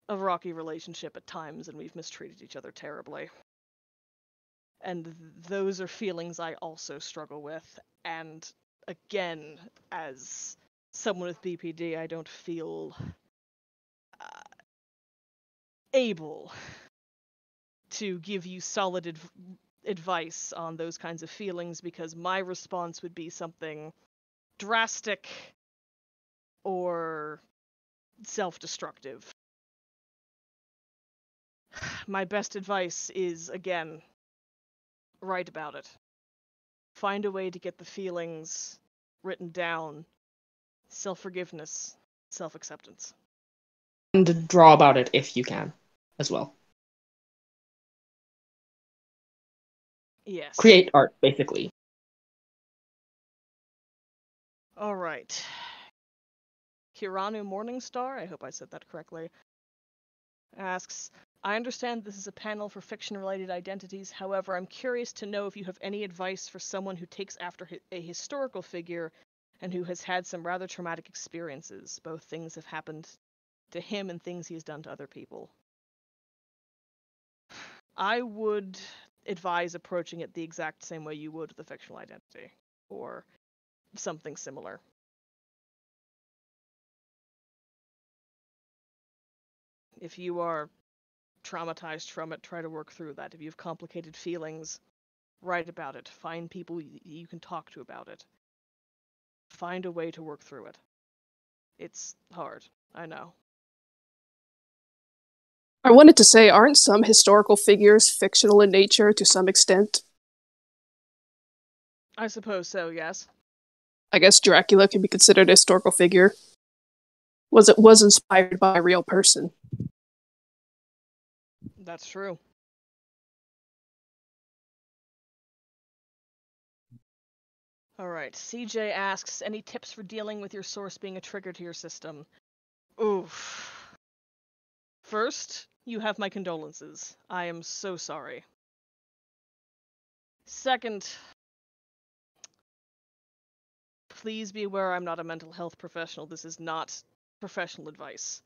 a rocky relationship at times, and we've mistreated each other terribly. And those are feelings I also struggle with. And again, as someone with BPD, I don't feel able to give you solid advice on those kinds of feelings, because my response would be something drastic or self-destructive. My best advice is, again, write about it. Find a way to get the feelings written down. Self-forgiveness, self-acceptance. And draw about it if you can, as well. Yes. Create art, basically. Alright. Kiranu Morningstar, I hope I said that correctly, asks, I understand this is a panel for fiction-related identities, however, I'm curious to know if you have any advice for someone who takes after a historical figure and who has had some rather traumatic experiences. Both things have happened to him and things he has done to other people. I would advise approaching it the exact same way you would with a fictional identity, or something similar. If you are traumatized from it, try to work through that. If you have complicated feelings, write about it. Find people you can talk to about it. Find a way to work through it. It's hard, I know. I wanted to say, aren't some historical figures fictional in nature to some extent? I suppose so, yes. I guess Dracula can be considered a historical figure. Was inspired by a real person. That's true. Alright, CJ asks, any tips for dealing with your source being a trigger to your system? Oof. First, you have my condolences. I am so sorry. Second, please be aware I'm not a mental health professional. This is not professional advice.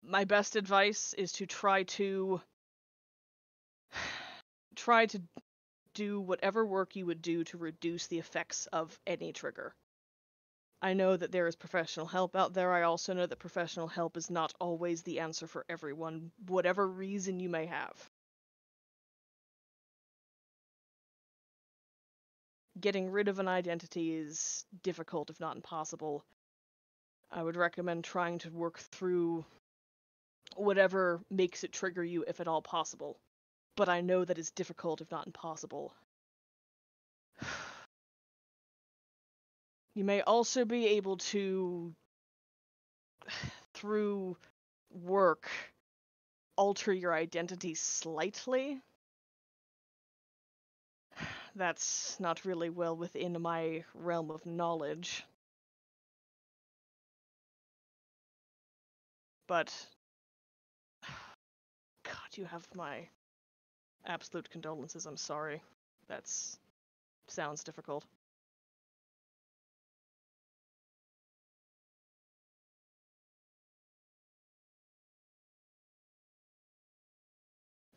My best advice is to try to do whatever work you would do to reduce the effects of any trigger. I know that there is professional help out there. I also know that professional help is not always the answer for everyone, whatever reason you may have. Getting rid of an identity is difficult, if not impossible. I would recommend trying to work through whatever makes it trigger you, if at all possible. But I know that it's difficult, if not impossible. You may also be able to through work, alter your identity slightly. That's not really well within my realm of knowledge. But, God, you have my absolute condolences. I'm sorry. That's sounds difficult.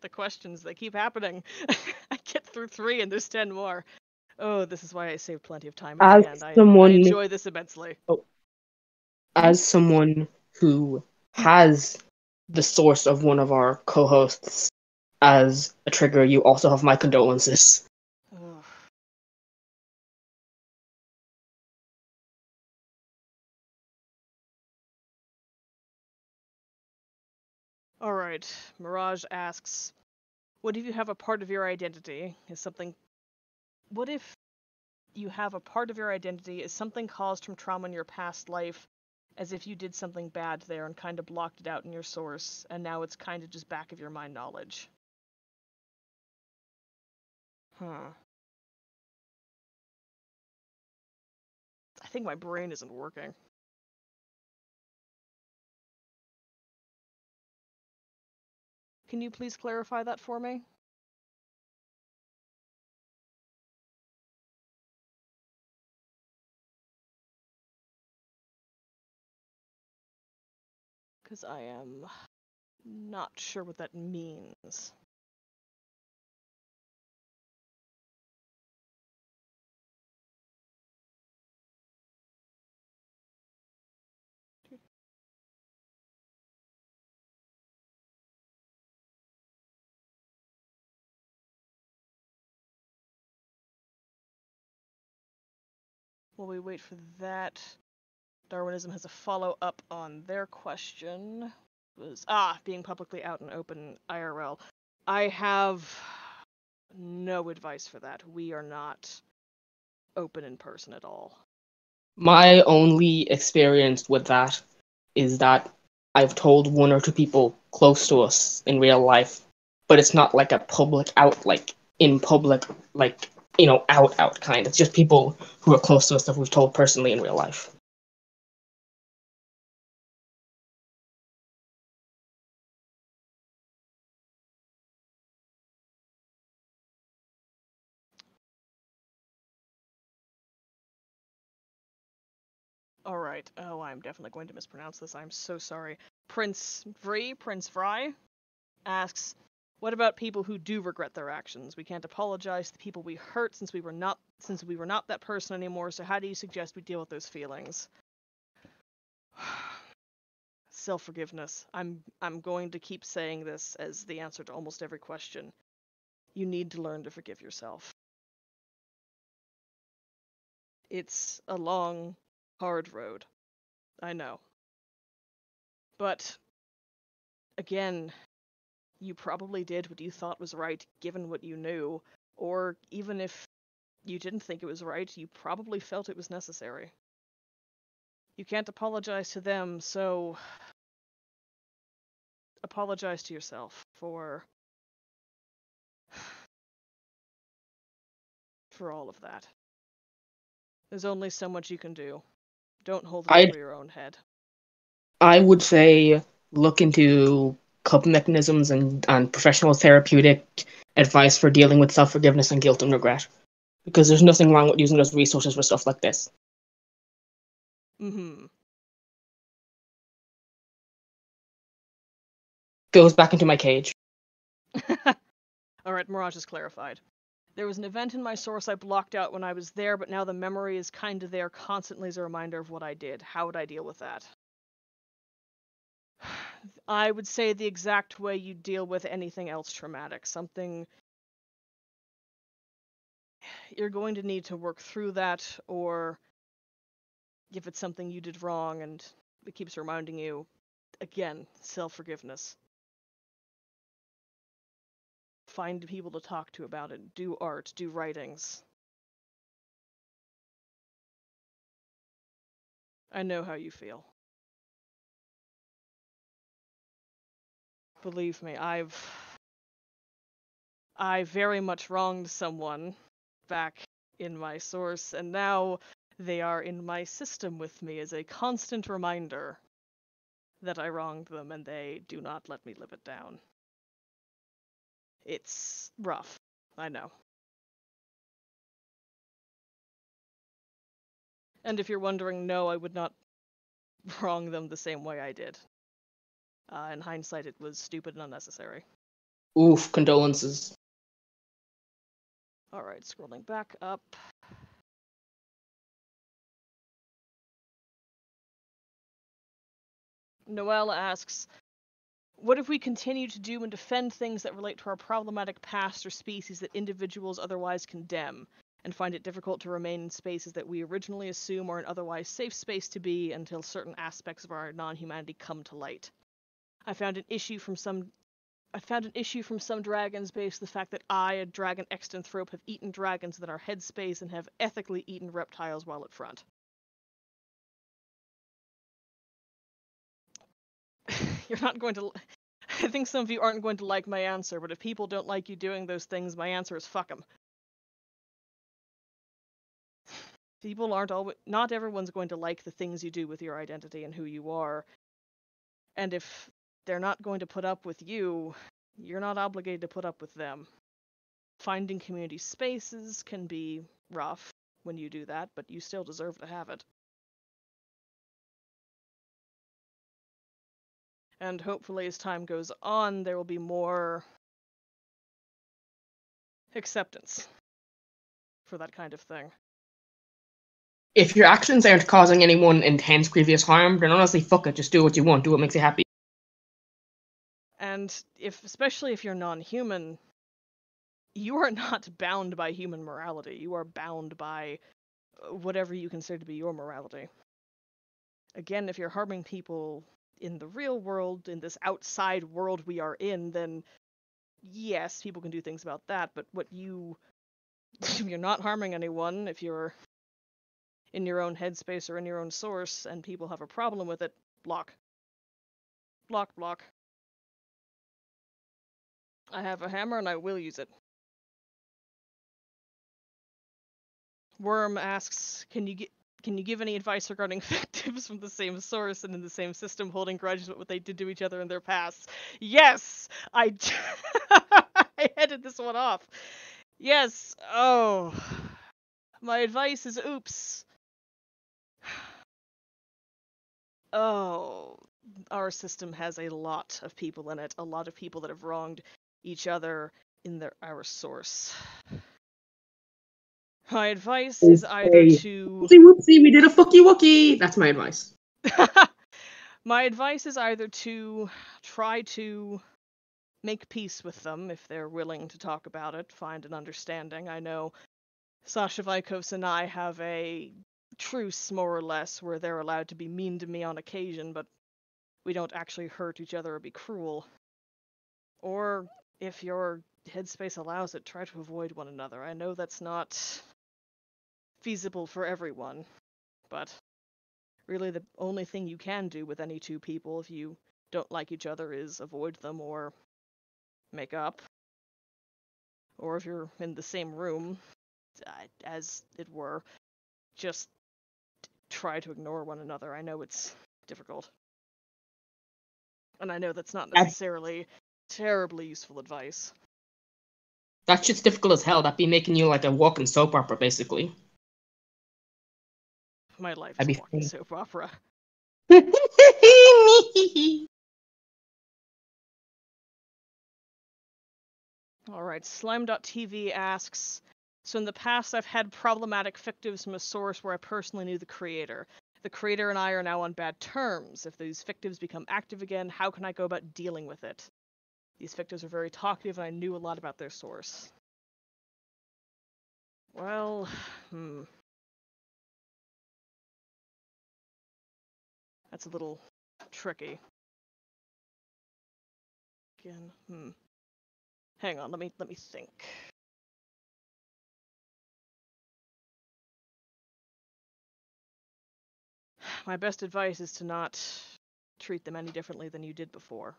The questions, they keep happening. I get through 3 and there's 10 more. Oh, this is why I saved plenty of time at As the end. I someone, enjoy this immensely. as someone who has the source of one of our co-hosts as a trigger, you also have my condolences. Ugh. Alright, Mirage asks, what if you have a part of your identity is something... What if you have a part of your identity is something caused from trauma in your past life, as if you did something bad there and kind of blocked it out in your source, and now it's kind of just back of your mind knowledge? Huh. I think my brain isn't working. Can you please clarify that for me? Because I am not sure what that means. While we wait for that, Darwinism has a follow-up on their question. Was being publicly out and open IRL. I have no advice for that. We are not open in person at all. My only experience with that is that I've told 1 or 2 people close to us in real life, but it's not like a public out, like in public, like, out kind. It's just people who are close to us that we've told personally in real life. Alright. Oh, I'm definitely going to mispronounce this. I'm so sorry. Prince Vry asks, what about people who do regret their actions? We can't apologize to the people we hurt since we were not that person anymore, so how do you suggest we deal with those feelings? Self-forgiveness. I'm going to keep saying this as the answer to almost every question. You need to learn to forgive yourself. It's a long, hard road. I know. But, again, you probably did what you thought was right given what you knew, or even if you didn't think it was right, you probably felt it was necessary. You can't apologize to them, so apologize to yourself for all of that. There's only so much you can do. Don't hold it over your own head. I would say look into coping mechanisms and professional therapeutic advice for dealing with self-forgiveness and guilt and regret. Because there's nothing wrong with using those resources for stuff like this. Mm-hmm. Goes back into my cage. Alright, Mirage is clarified. There was an event in my source I blocked out when I was there, but now the memory is kinda there constantly as a reminder of what I did. How would I deal with that? I would say the exact way you deal with anything else traumatic. Something... You're going to need to work through that, or if it's something you did wrong and it keeps reminding you, again, self-forgiveness. Find people to talk to about it. Do art. Do writings. I know how you feel. Believe me, I very much wronged someone back in my source, and now they are in my system with me as a constant reminder that I wronged them, and they do not let me live it down. It's rough, I know. And if you're wondering, no, I would not wrong them the same way I did. In hindsight, it was stupid and unnecessary. Oof, condolences. Alright, scrolling back up. Noelle asks, what if we continue to do and defend things that relate to our problematic past or species that individuals otherwise condemn, and find it difficult to remain in spaces that we originally assume are an otherwise safe space to be until certain aspects of our non-humanity come to light? I found an issue from some dragons based on the fact that I, a dragon extanthrope, have eaten dragons that are headspace and have ethically eaten reptiles while at front. You're not going to... I think some of you aren't going to like my answer, but if people don't like you doing those things, my answer is fuck them. People aren't always... Not everyone's going to like the things you do with your identity and who you are. And if they're not going to put up with you, you're not obligated to put up with them. Finding community spaces can be rough when you do that, but you still deserve to have it. And hopefully as time goes on, there will be more acceptance for that kind of thing. If your actions aren't causing anyone intense, grievous harm, then honestly, fuck it, just do what you want, do what makes you happy. And especially if you're non-human, you are not bound by human morality. You are bound by whatever you consider to be your morality. Again, if you're harming people in the real world, in this outside world we are in, then yes, people can do things about that, but you're not harming anyone. If you're in your own headspace or in your own source and people have a problem with it, block. Block, block. I have a hammer and I will use it. Worm asks, can you give any advice regarding fictives from the same source and in the same system holding grudges about what they did to each other in their pasts? Yes! I headed this one off. Yes! Oh. My advice is oops. Oh. Our system has a lot of people in it. A lot of people that have wronged each other in our source. My advice is either to... Whoopsie whoopsie, we did a fucky wookie! That's my advice. My advice is either to try to make peace with them if they're willing to talk about it, find an understanding. I know Sasha Vikos and I have a truce, more or less, where they're allowed to be mean to me on occasion, but we don't actually hurt each other or be cruel. Or, if your headspace allows it, try to avoid one another. I know that's not feasible for everyone, but really the only thing you can do with any two people if you don't like each other is avoid them or make up. Or if you're in the same room, as it were, just try to ignore one another. I know it's difficult. And I know that's not necessarily terribly useful advice. That shit's difficult as hell. That'd be making you like a walking soap opera, basically. My life is a walking soap opera. Alright, Slime.tv asks, so in the past I've had problematic fictives from a source where I personally knew the creator. The creator and I are now on bad terms. If these fictives become active again, how can I go about dealing with it? These fictives are very talkative and I knew a lot about their source. Well, That's a little tricky. Again, Hang on, let me think. My best advice is to not treat them any differently than you did before.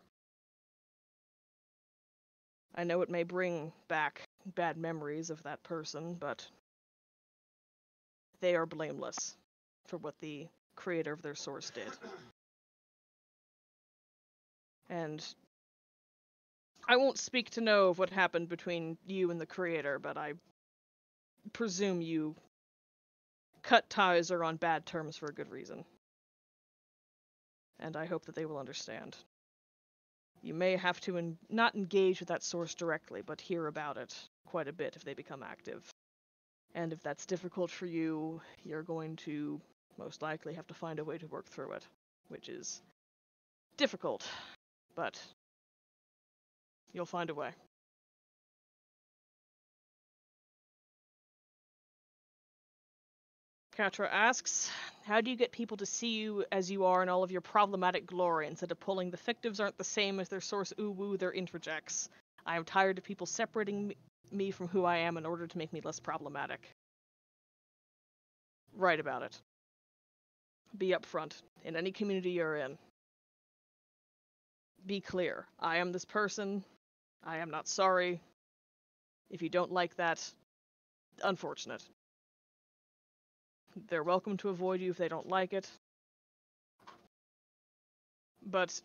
I know it may bring back bad memories of that person, but they are blameless for what the creator of their source did. And I won't speak to know of what happened between you and the creator, but I presume you cut ties or on bad terms for a good reason. And I hope that they will understand. You may have to not engage with that source directly, but hear about it quite a bit if they become active. And if that's difficult for you, you're going to most likely have to find a way to work through it, which is difficult, but you'll find a way. Katra asks, how do you get people to see you as you are in all of your problematic glory instead of pulling the fictives aren't the same as their source woo, they're interjects? I am tired of people separating me from who I am in order to make me less problematic. Write about it. Be upfront in any community you're in. Be clear. I am this person. I am not sorry. If you don't like that, unfortunate. They're welcome to avoid you if they don't like it. But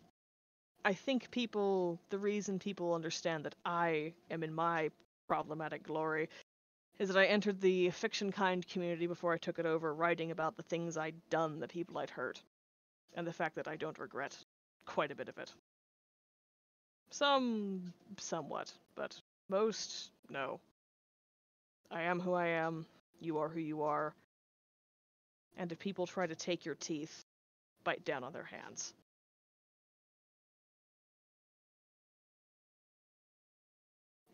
I think the reason people understand that I am in my problematic glory is that I entered the fiction kind community before I took it over, writing about the things I'd done, the people I'd hurt, and the fact that I don't regret quite a bit of it. Some, somewhat, but most, no. I am who I am, you are who you are, and if people try to take your teeth, bite down on their hands.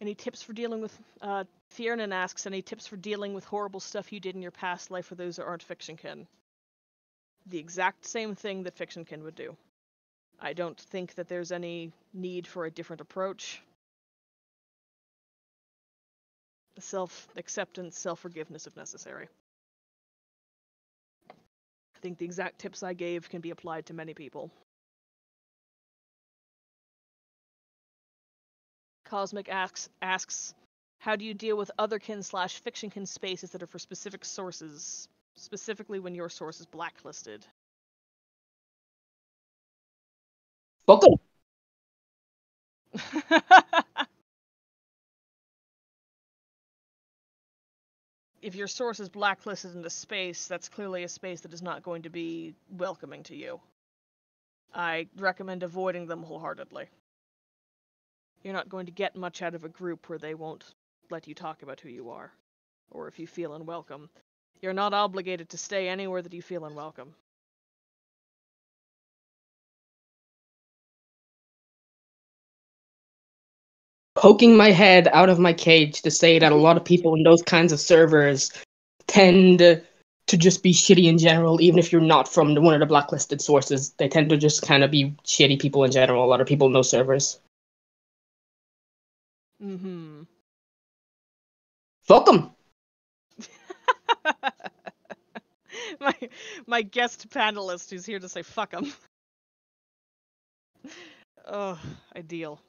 Any tips for dealing with, Fiernan asks, any tips for dealing with horrible stuff you did in your past life for those that aren't fictionkin? The exact same thing that fictionkin would do. I don't think that there's any need for a different approach. Self-acceptance, self-forgiveness if necessary. I think the exact tips I gave can be applied to many people. Cosmic asks, how do you deal with otherkin/fictionkin spaces that are for specific sources, specifically when your source is blacklisted? Fuck 'em. If your source is blacklisted in a space, that's clearly a space that is not going to be welcoming to you. I recommend avoiding them wholeheartedly. You're not going to get much out of a group where they won't let you talk about who you are, or if you feel unwelcome. You're not obligated to stay anywhere that you feel unwelcome. Poking my head out of my cage to say that a lot of people in those kinds of servers tend to just be shitty in general, even if you're not from one of the blacklisted sources. They tend to just kind of be shitty people in general, a lot of people in those servers. Mm-hmm. Fuck them! my guest panelist who's here to say fuck 'em. Oh, ideal.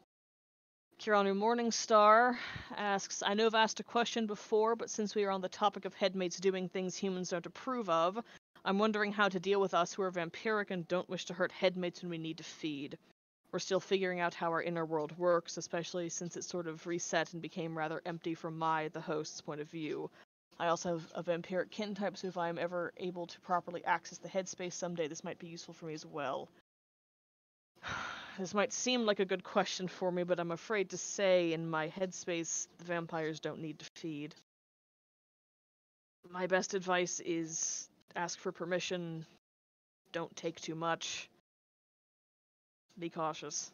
Kiranu Morningstar asks, I know I've asked a question before, but since we are on the topic of headmates doing things humans don't approve of, I'm wondering how to deal with us who are vampiric and don't wish to hurt headmates when we need to feed. We're still figuring out how our inner world works, especially since it sort of reset and became rather empty from the host's point of view. I also have a vampiric kin type, so if I am ever able to properly access the headspace someday, this might be useful for me as well. This might seem like a good question for me, but I'm afraid to say in my headspace, the vampires don't need to feed. My best advice is ask for permission, don't take too much, be cautious.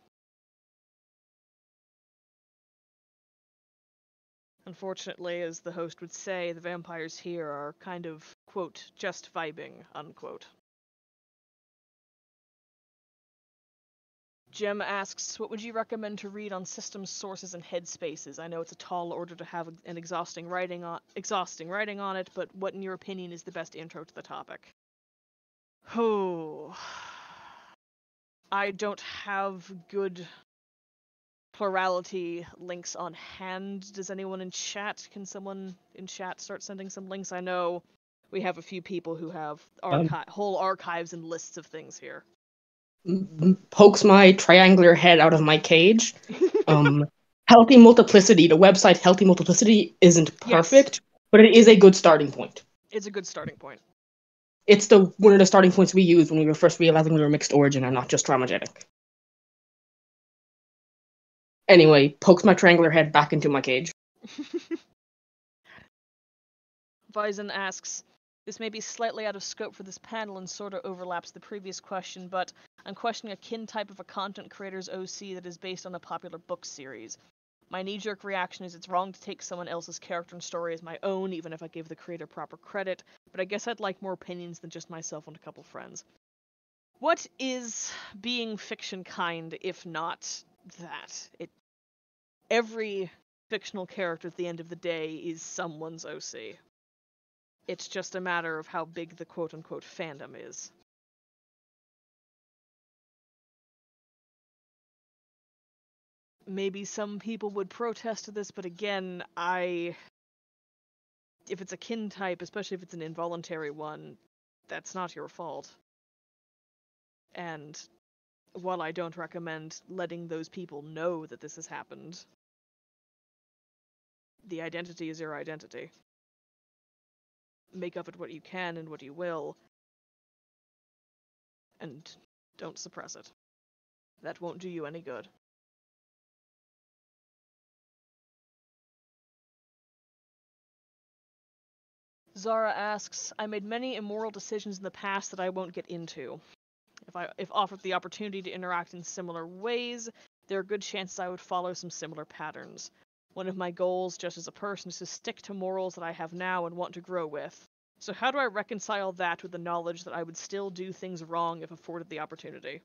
Unfortunately, as the host would say, the vampires here are kind of, quote, just vibing, unquote. Jem asks, what would you recommend to read on systems, sources, and headspaces? I know it's a tall order to have an exhausting writing on it, but what, in your opinion, is the best intro to the topic? Oh, I don't have good plurality links on hand. Does anyone in chat? Can someone in chat start sending some links? I know we have a few people who have whole archives and lists of things here. Pokes my triangular head out of my cage. Healthy Multiplicity, the website Healthy Multiplicity isn't perfect, but it is a good starting point. It's a good starting point. It's one of the starting points we used when we were first realizing we were mixed origin and not just Dramagenic. Anyway, pokes my triangular head back into my cage. Bison asks, this may be slightly out of scope for this panel and sort of overlaps the previous question, but I'm questioning a kin type of a content creator's OC that is based on a popular book series. My knee-jerk reaction is it's wrong to take someone else's character and story as my own, even if I give the creator proper credit, but I guess I'd like more opinions than just myself and a couple friends. What is being fiction kind, if not that? Every fictional character at the end of the day is someone's OC. It's just a matter of how big the quote-unquote fandom is. Maybe some people would protest to this, but again, if it's a kin type, especially if it's an involuntary one, that's not your fault. And while I don't recommend letting those people know that this has happened, the identity is your identity. Make of it what you can and what you will, and don't suppress it. That won't do you any good. Zara asks, I made many immoral decisions in the past that I won't get into. If offered the opportunity to interact in similar ways, there are good chances I would follow some similar patterns. One of my goals, just as a person, is to stick to morals that I have now and want to grow with. So how do I reconcile that with the knowledge that I would still do things wrong if afforded the opportunity?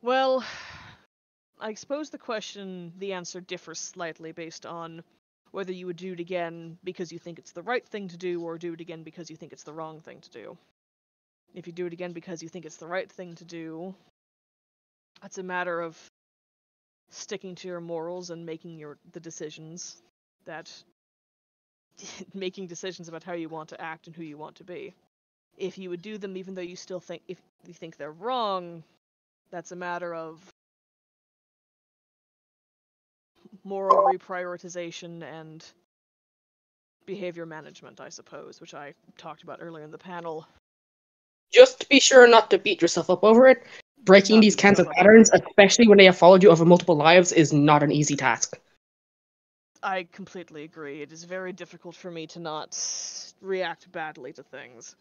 Well, I suppose the answer differs slightly based on whether you would do it again because you think it's the right thing to do, or do it again because you think it's the wrong thing to do. If you do it again because you think it's the right thing to do, that's a matter of sticking to your morals and making the decisions making decisions about how you want to act and who you want to be. If you would do them even though you still think, if you think they're wrong, that's a matter of moral reprioritization and behavior management, I suppose, which I talked about earlier in the panel. Just be sure not to beat yourself up over it. Breaking these kinds of patterns, especially when they have followed you over multiple lives, is not an easy task. I completely agree. It is very difficult for me to not react badly to things.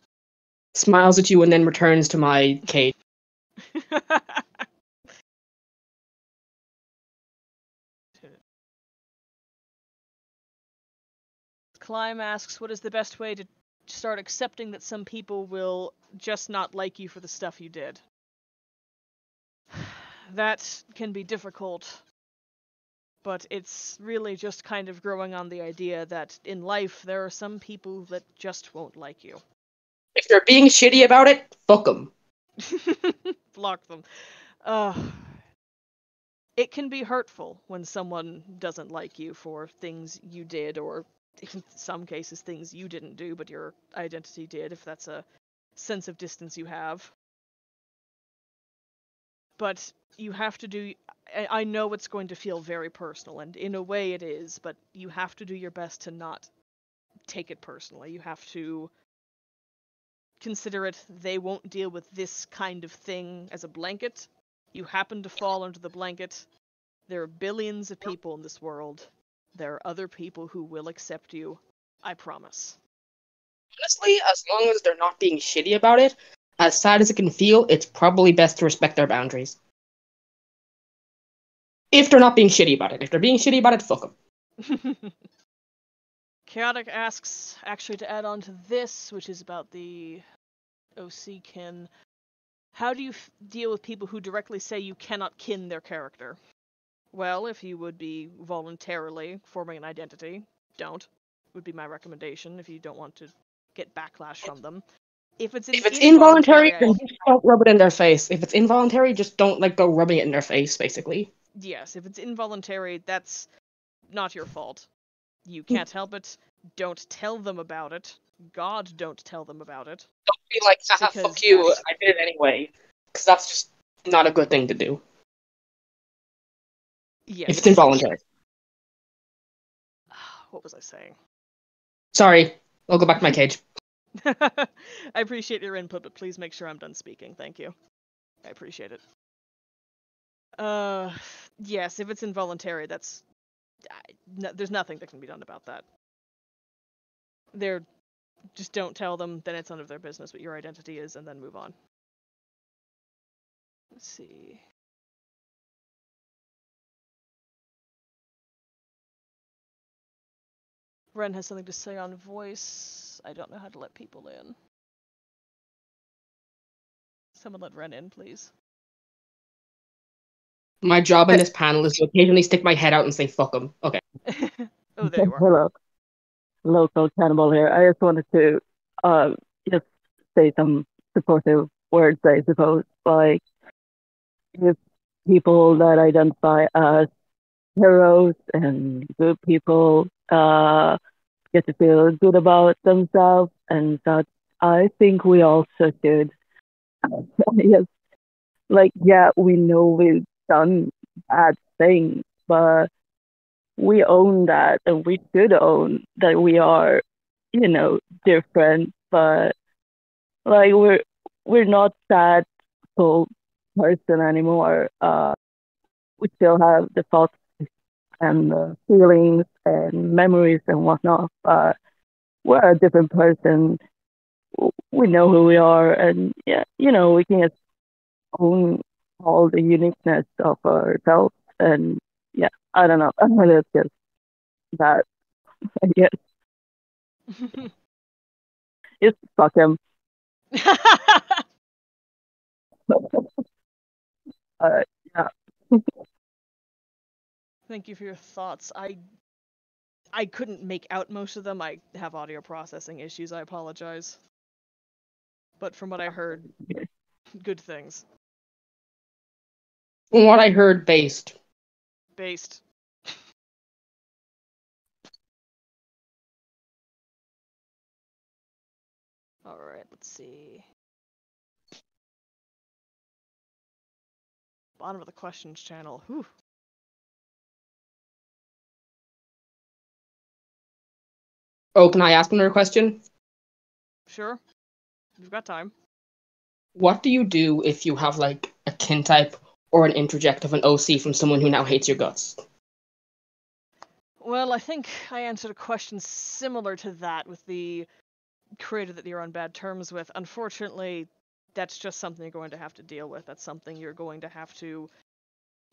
Smiles at you and then returns to my cage. Climb asks, what is the best way to start accepting that some people will just not like you for the stuff you did? That can be difficult, but it's really just kind of growing on the idea that in life there are some people that just won't like you. If they're being shitty about it, fuck them. Block them. It can be hurtful when someone doesn't like you for things you did, or in some cases things you didn't do but your identity did, if that's a sense of distance you have. But you have to do... I know it's going to feel very personal, and in a way it is, but you have to do your best to not take it personally. You have to consider it, they won't deal with this kind of thing as a blanket. You happen to fall under the blanket. There are billions of people in this world. There are other people who will accept you. I promise. Honestly, as long as they're not being shitty about it, as sad as it can feel, it's probably best to respect their boundaries. If they're not being shitty about it. If they're being shitty about it, fuck them. Chaotic asks, actually to add on to this, which is about the OC kin, how do you deal with people who directly say you cannot kin their character? Well, if you would be voluntarily forming an identity, don't. Would be my recommendation if you don't want to get backlash from them. If it's, If it's involuntary, then just don't rub it in their face. If it's involuntary, just don't go rubbing it in their face, basically. Yes, if it's involuntary, that's not your fault. You can't help it. Don't tell them about it. God, don't tell them about it. Don't be like, haha, fuck you, I did it anyway. Because that's just not a good thing to do. Yes. If it's involuntary. What was I saying? Sorry, I'll go back to my cage. I appreciate your input, but please make sure I'm done speaking. Thank you. I appreciate it. Yes, if it's involuntary, that's... there's nothing that can be done about that. Just don't tell them, then it's none of their business what your identity is, and then move on. Let's see. Ren has something to say on voice. I don't know how to let people in. Someone let Ren in, please. My job in this panel is to occasionally stick my head out and say fuck them. Okay. Oh, there you are. Hello. Local Cannibal here. I just wanted to just say some supportive words, I suppose. Like, if people that identify as heroes and good people get to feel good about themselves and that, I think we also should. Yes, like, yeah, we know we've done bad things, but we own that, and we should own that we are, different, but like we're not that full person anymore. We still have the thoughts and the feelings and memories and whatnot, but we're a different person. We know who we are, and yeah, we can just own all the uniqueness of ourselves. And yeah, I don't know. It's just that, I guess. Just fuck him. Yeah. Thank you for your thoughts. I couldn't make out most of them. I have audio processing issues. I apologize. But from what I heard, good things. From what I heard, based. Based. Alright, let's see. Bottom of the questions channel. Whew. Oh, can I ask another question? Sure. We've got time. What do you do if you have, like, a kin type or an interject of an OC from someone who now hates your guts? Well, I think I answered a question similar to that with the creator that you're on bad terms with. Unfortunately, that's just something you're going to have to deal with. That's something you're going to have to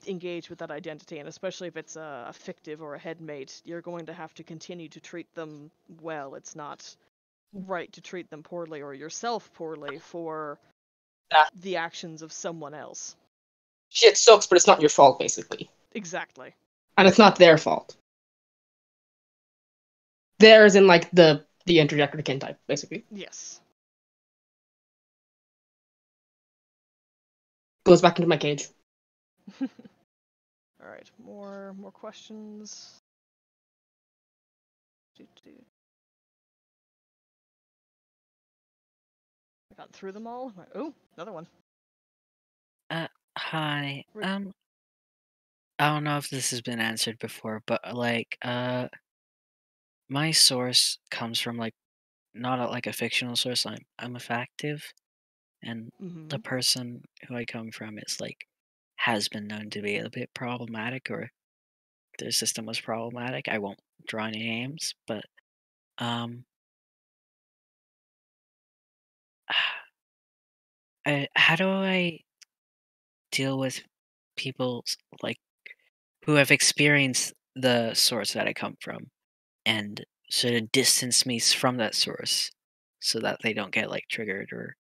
engage with that identity, and especially if it's a fictive or a headmate, you're going to have to continue to treat them well. It's not right to treat them poorly or yourself poorly for the actions of someone else. Shit sucks, but it's not your fault, basically. Exactly. And it's not their fault. Theirs in, like, the interject or the kin type, basically. Yes. Goes back into my cage. Alright, more questions. I got through them all. Oh, another one. Hi. I don't know if this has been answered before, but like, my source comes from like not like a fictional source. I'm a factive, and the person who I come from is like has been known to be a bit problematic, or their system was problematic. I won't draw any names, but how do I deal with people like who have experienced the source that I come from and sort of distance me from that source so that they don't get like triggered or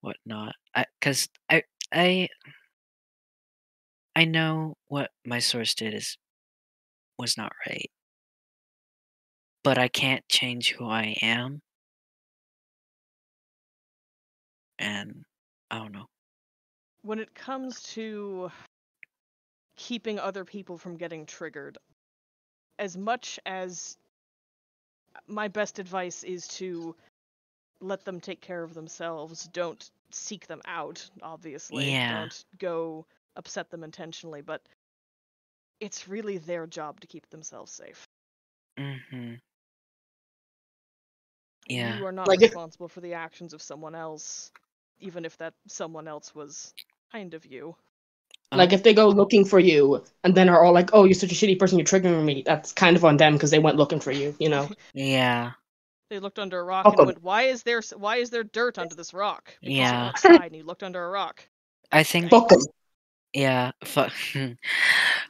whatnot? Because I know what my source did was not right, but I can't change who I am. and I don't know. When it comes to keeping other people from getting triggered, as much as my best advice is to let them take care of themselves, don't seek them out, obviously. Yeah. Don't go upset them intentionally, but it's really their job to keep themselves safe. Mm-hmm. Yeah. You are not Like if- responsible for the actions of someone else, even if that someone else was kind of you. Like if they go looking for you and then are all like, "Oh, you're such a shitty person, you're triggering me," that's kind of on them because they went looking for you, you know. Yeah. They looked under a rock Fuck 'em. and went, "Why is there dirt under this rock?" Because Yeah. you're outside and you looked under a rock. I think. Fuck 'em. Yeah.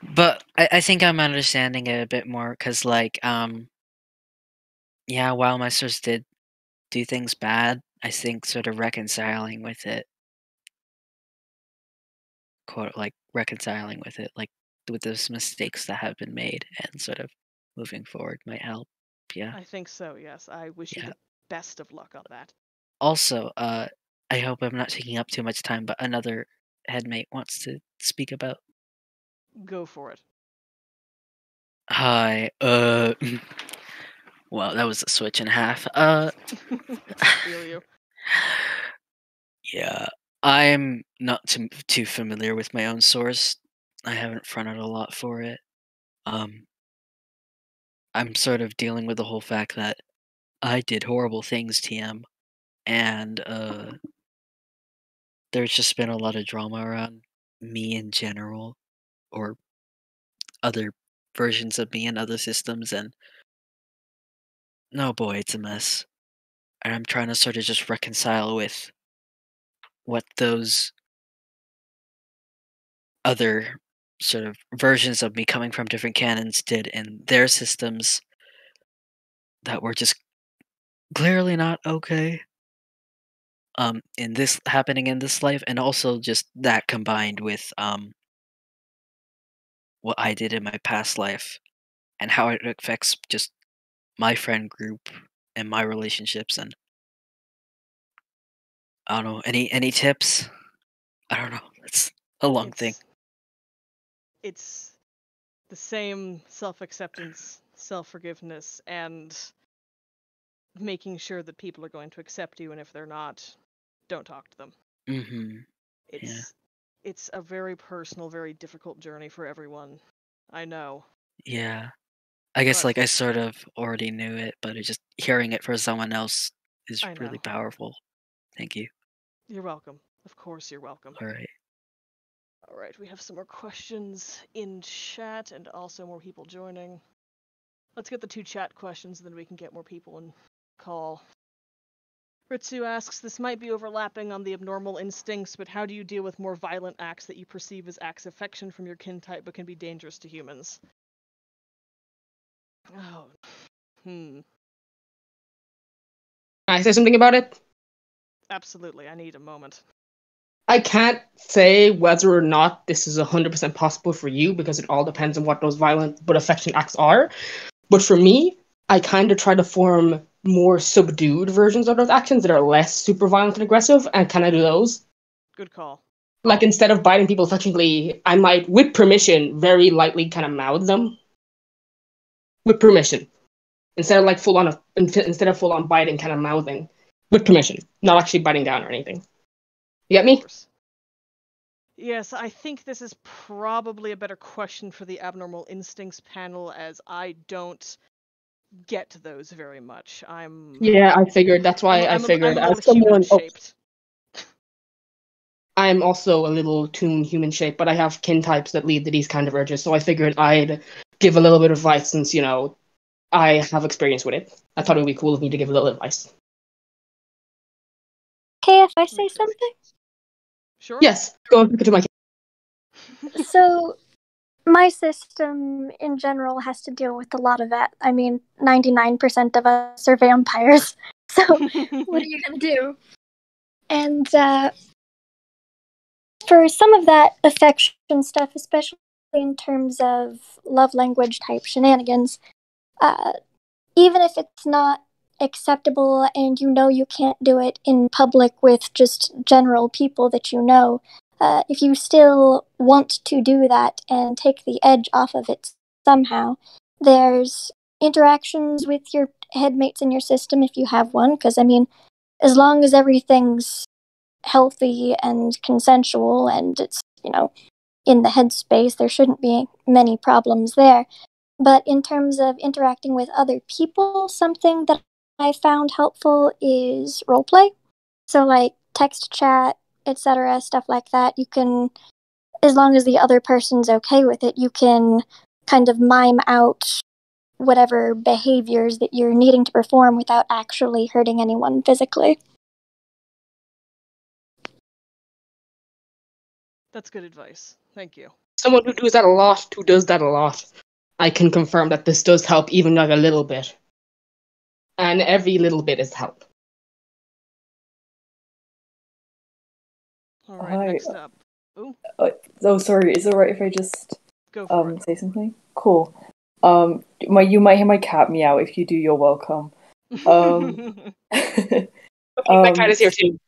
But I think I'm understanding it a bit more because, like, yeah, while my source did do things bad, I think sort of reconciling with it, reconciling with it, like with those mistakes that have been made, and sort of moving forward might help. Yeah. I think so, yes. I wish you Yeah. the best of luck on that. Also, I hope I'm not taking up too much time, but another headmate wants to speak about. Go for it. Hi. Well, that was a switch and a half. Feel you. Yeah, I'm not too familiar with my own source. I haven't fronted a lot for it. I'm sort of dealing with the whole fact that I did horrible things, TM, and there's just been a lot of drama around me in general, or other versions of me in other systems, and no, boy, it's a mess. And I'm trying to sort of just reconcile with what those other sort of versions of me coming from different canons did in their systems that were just clearly not okay. In this happening in this life, and also just that combined with what I did in my past life and how it affects just my friend group and my relationships. And I don't know, any tips? I don't know. It's a long thing. It's the same self-acceptance, self-forgiveness, and making sure that people are going to accept you, and if they're not, don't talk to them. Mm-hmm. It's a very personal, very difficult journey for everyone. I know. Yeah. I guess But- like I sort of already knew it, but just hearing it from someone else is I really know. powerful. Thank you. You're welcome. Of course you're welcome. All right. All right, we have some more questions in chat and also more people joining. Let's get the 2 chat questions, and then we can get more people in call. Ritsu asks, this might be overlapping on the abnormal instincts, but how do you deal with more violent acts that you perceive as acts of affection from your kin type but can be dangerous to humans? Oh. Can I say something about it? Absolutely, I need a moment. I can't say whether or not this is 100% possible for you because it all depends on what those violent but affection acts are. But for me, I kind of try to form more subdued versions of those actions that are less super violent and aggressive, and can I do those? Good call. Like instead of biting people affectionately, I might, with permission, very lightly kind of mouth them. With permission. Instead of full on biting, kind of mouthing. With permission. Not actually biting down or anything. You get me? Yes, I think this is probably a better question for the Abnormal Instincts panel, as I don't get to those very much. Yeah, I figured. That's why I'm I figured. a little As someone, human-shaped. I'm also a little toon human shaped, but I have kin types that lead to these kind of urges, so I figured I'd give a little bit of advice since, I have experience with it. I thought it would be cool of me to give a little advice. Okay, if I say something? Sure. Yes, go to my So, my system in general has to deal with a lot of that. I mean, 99% of us are vampires, so what are you gonna do? And for some of that affection stuff, especially in terms of love language type shenanigans, even if it's not acceptable and you know you can't do it in public with just general people that you know, if you still want to do that and take the edge off of it somehow, there's interactions with your headmates in your system if you have one, because I mean, as long as everything's healthy and consensual and it's, in the headspace, there shouldn't be many problems there. But in terms of interacting with other people, something that I found helpful is roleplay. So, like text chat, etc., stuff like that. You can, as long as the other person's okay with it, you can kind of mime out whatever behaviors that you're needing to perform without actually hurting anyone physically. That's good advice. Thank you. Someone who does that a lot, I can confirm that this does help even like a little bit. And every little bit is help. All right, Hi. next up. Ooh, Oh, sorry. Is it right if I just go for it. say something? Cool. You might hear my cat meow. If you do, you're welcome. Okay, my cat is here too.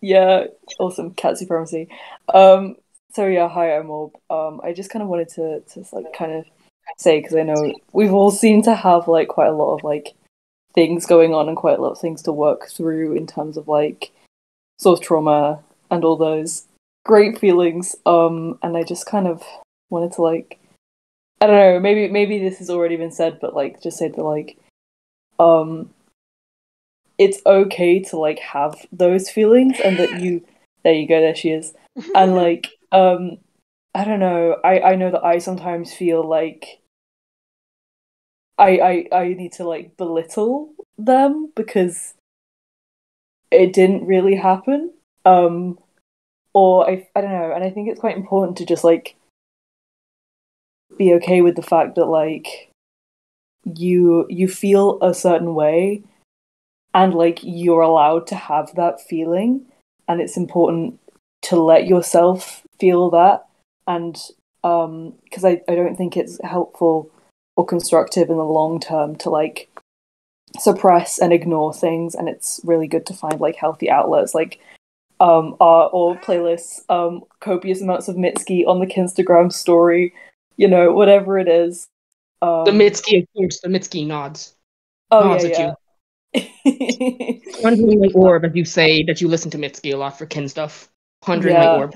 Yeah, awesome. Cat supremacy. So yeah, hi, I'm Orb. I just kind of wanted to like kind of say, because I know we've all seemed to have like quite a lot of like things going on and quite a lot of things to work through in terms of like source trauma and all those great feelings. And I just kind of wanted to like, I don't know, maybe this has already been said, but like just say that like it's okay to like have those feelings, and that there you go, there she is. And like I don't know, I know that I sometimes feel like I need to like belittle them because it didn't really happen. Or I don't know, and I think it's quite important to just like be okay with the fact that like you feel a certain way, and like you're allowed to have that feeling, and it's important to let yourself feel that. And because I don't think it's helpful or constructive in the long term to like suppress and ignore things, and it's really good to find like healthy outlets like art or playlists, copious amounts of Mitski on the Kinstagram story, whatever it is. The Mitski, of course, the Mitski nods. Oh Nods at yeah. you. Pondering my orb, as you say that you listen to Mitski a lot for kin stuff. Pondering my Yeah. orb.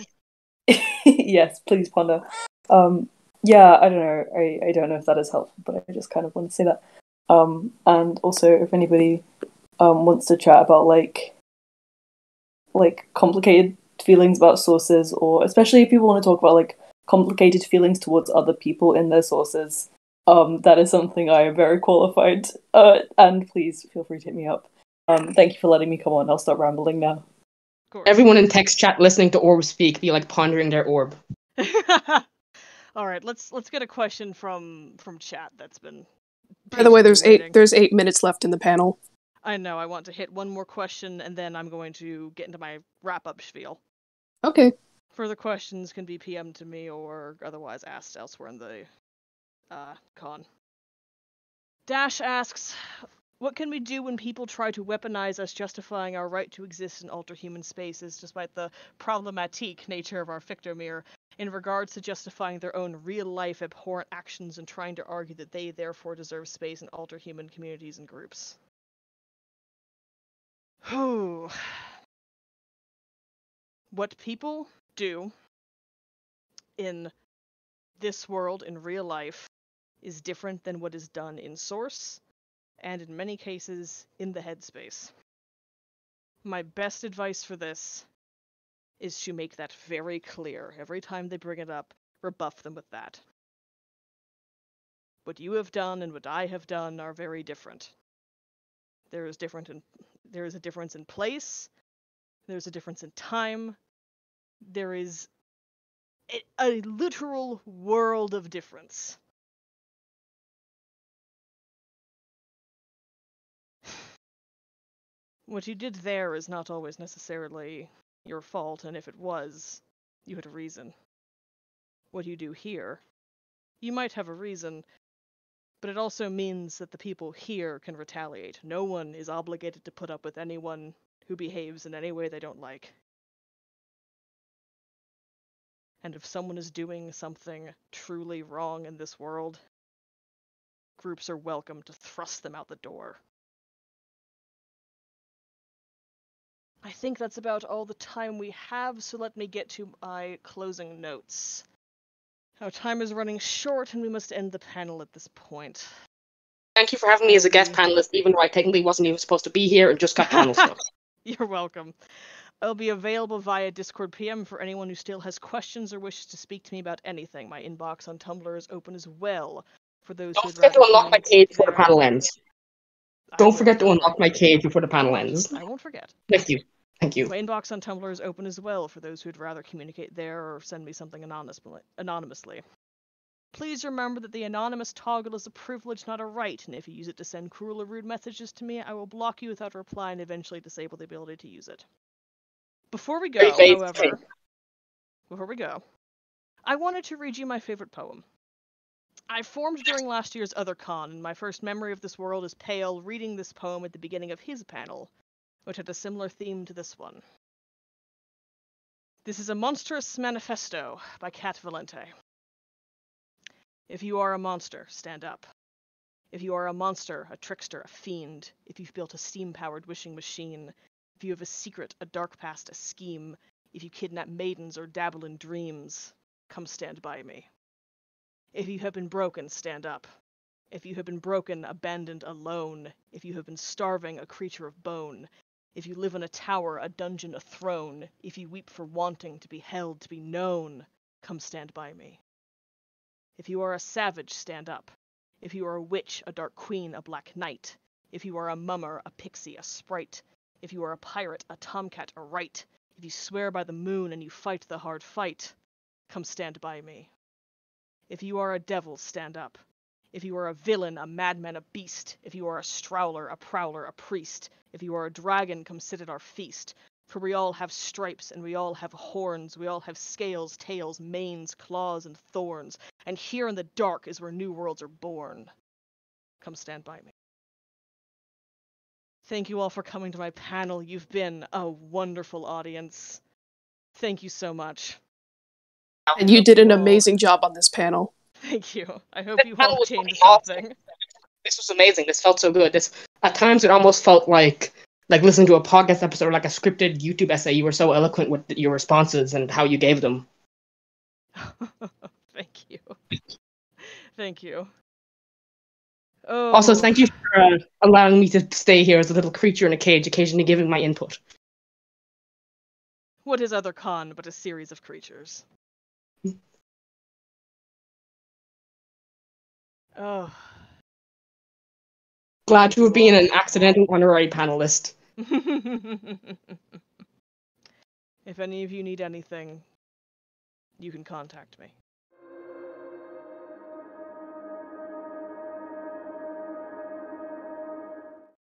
Yes, please ponder. Yeah, I don't know. I don't know if that is helpful, but I just kind of want to say that. And also, if anybody wants to chat about like complicated feelings about sources, or especially if people want to talk about like complicated feelings towards other people in their sources, that is something I am very qualified. And please feel free to hit me up. Thank you for letting me come on. I'll stop rambling now. Of course. Everyone in text chat listening to Orb speak be like pondering their orb. All right, let's get a question from chat that's been. By the way, patiently there's waiting. 8 minutes left in the panel. I know. I want to hit one more question, and then I'm going to get into my wrap-up spiel. Okay. Further questions can be PM'd to me or otherwise asked elsewhere in the con. Dash asks, what can we do when people try to weaponize us, justifying our right to exist in alter-human spaces, despite the problematique nature of our Fictomir, in regards to justifying their own real-life abhorrent actions and trying to argue that they therefore deserve space in alter-human communities and groups? Whew. What people do in this world, in real life, is different than what is done in Source, and in many cases, in the headspace. My best advice for this is to make that very clear. Every time they bring it up, rebuff them with that. What you have done and what I have done are very different. There is a difference in place, there's a difference in time, there is a literal world of difference. What you did there is not always necessarily your fault, and if it was, you had a reason. What you do here, you might have a reason, But it also means that the people here can retaliate. No one is obligated to put up with anyone who behaves in any way they don't like. And if someone is doing something truly wrong in this world, groups are welcome to thrust them out the door. I think that's about all the time we have, so let me get to my closing notes. Our time is running short, and we must end the panel at this point. Thank you for having me as a guest panelist, even though I technically wasn't even supposed to be here and just got panel stuff. You're welcome. I'll be available via Discord PM for anyone who still has questions or wishes to speak to me about anything. My inbox on Tumblr is open as well for those Don't forget to unlock my cage before the panel ends. I Don't will. forget to unlock my cage before the panel ends. I won't forget. Thank you. Thank you. My inbox on Tumblr is open as well for those who'd rather communicate there or send me something anonymously. Please remember that the anonymous toggle is a privilege, not a right, and if you use it to send cruel or rude messages to me, I will block you without a reply and eventually disable the ability to use it. Before we go, however, I wanted to read you my favorite poem. I formed during last year's OtherCon, and my first memory of this world is Pale reading this poem at the beginning of his panel, which had a similar theme to this one. This is a Monstrous Manifesto by Cat Valente. If you are a monster, stand up. If you are a monster, a trickster, a fiend, if you've built a steam-powered wishing machine, if you have a secret, a dark past, a scheme, if you kidnap maidens or dabble in dreams, come stand by me. If you have been broken, stand up. If you have been broken, abandoned, alone, if you have been starving, a creature of bone, if you live in a tower, a dungeon, a throne, if you weep for wanting to be held, to be known, come stand by me. If you are a savage, stand up. If you are a witch, a dark queen, a black knight, if you are a mummer, a pixie, a sprite, if you are a pirate, a tomcat, a right, if you swear by the moon and you fight the hard fight, come stand by me. If you are a devil, stand up. If you are a villain, a madman, a beast, if you are a strowler, a prowler, a priest, if you are a dragon, come sit at our feast. For we all have stripes, and we all have horns, we all have scales, tails, manes, claws, and thorns, and here in the dark is where new worlds are born. Come stand by me. Thank you all for coming to my panel. You've been a wonderful audience. Thank you so much. And you did an amazing job on this panel. Thank you. I hope you all gained Awesome. something. This was amazing. This felt so good. At times it almost felt like listening to a podcast episode or like a scripted YouTube essay. You were so eloquent with your responses and how you gave them. Thank you. Thank you. Oh. Also, thank you for allowing me to stay here as a little creature in a cage, occasionally giving my input. What is OtherCon but a series of creatures? Oh. Glad to have been an accidental honorary panelist. If any of you need anything, you can contact me.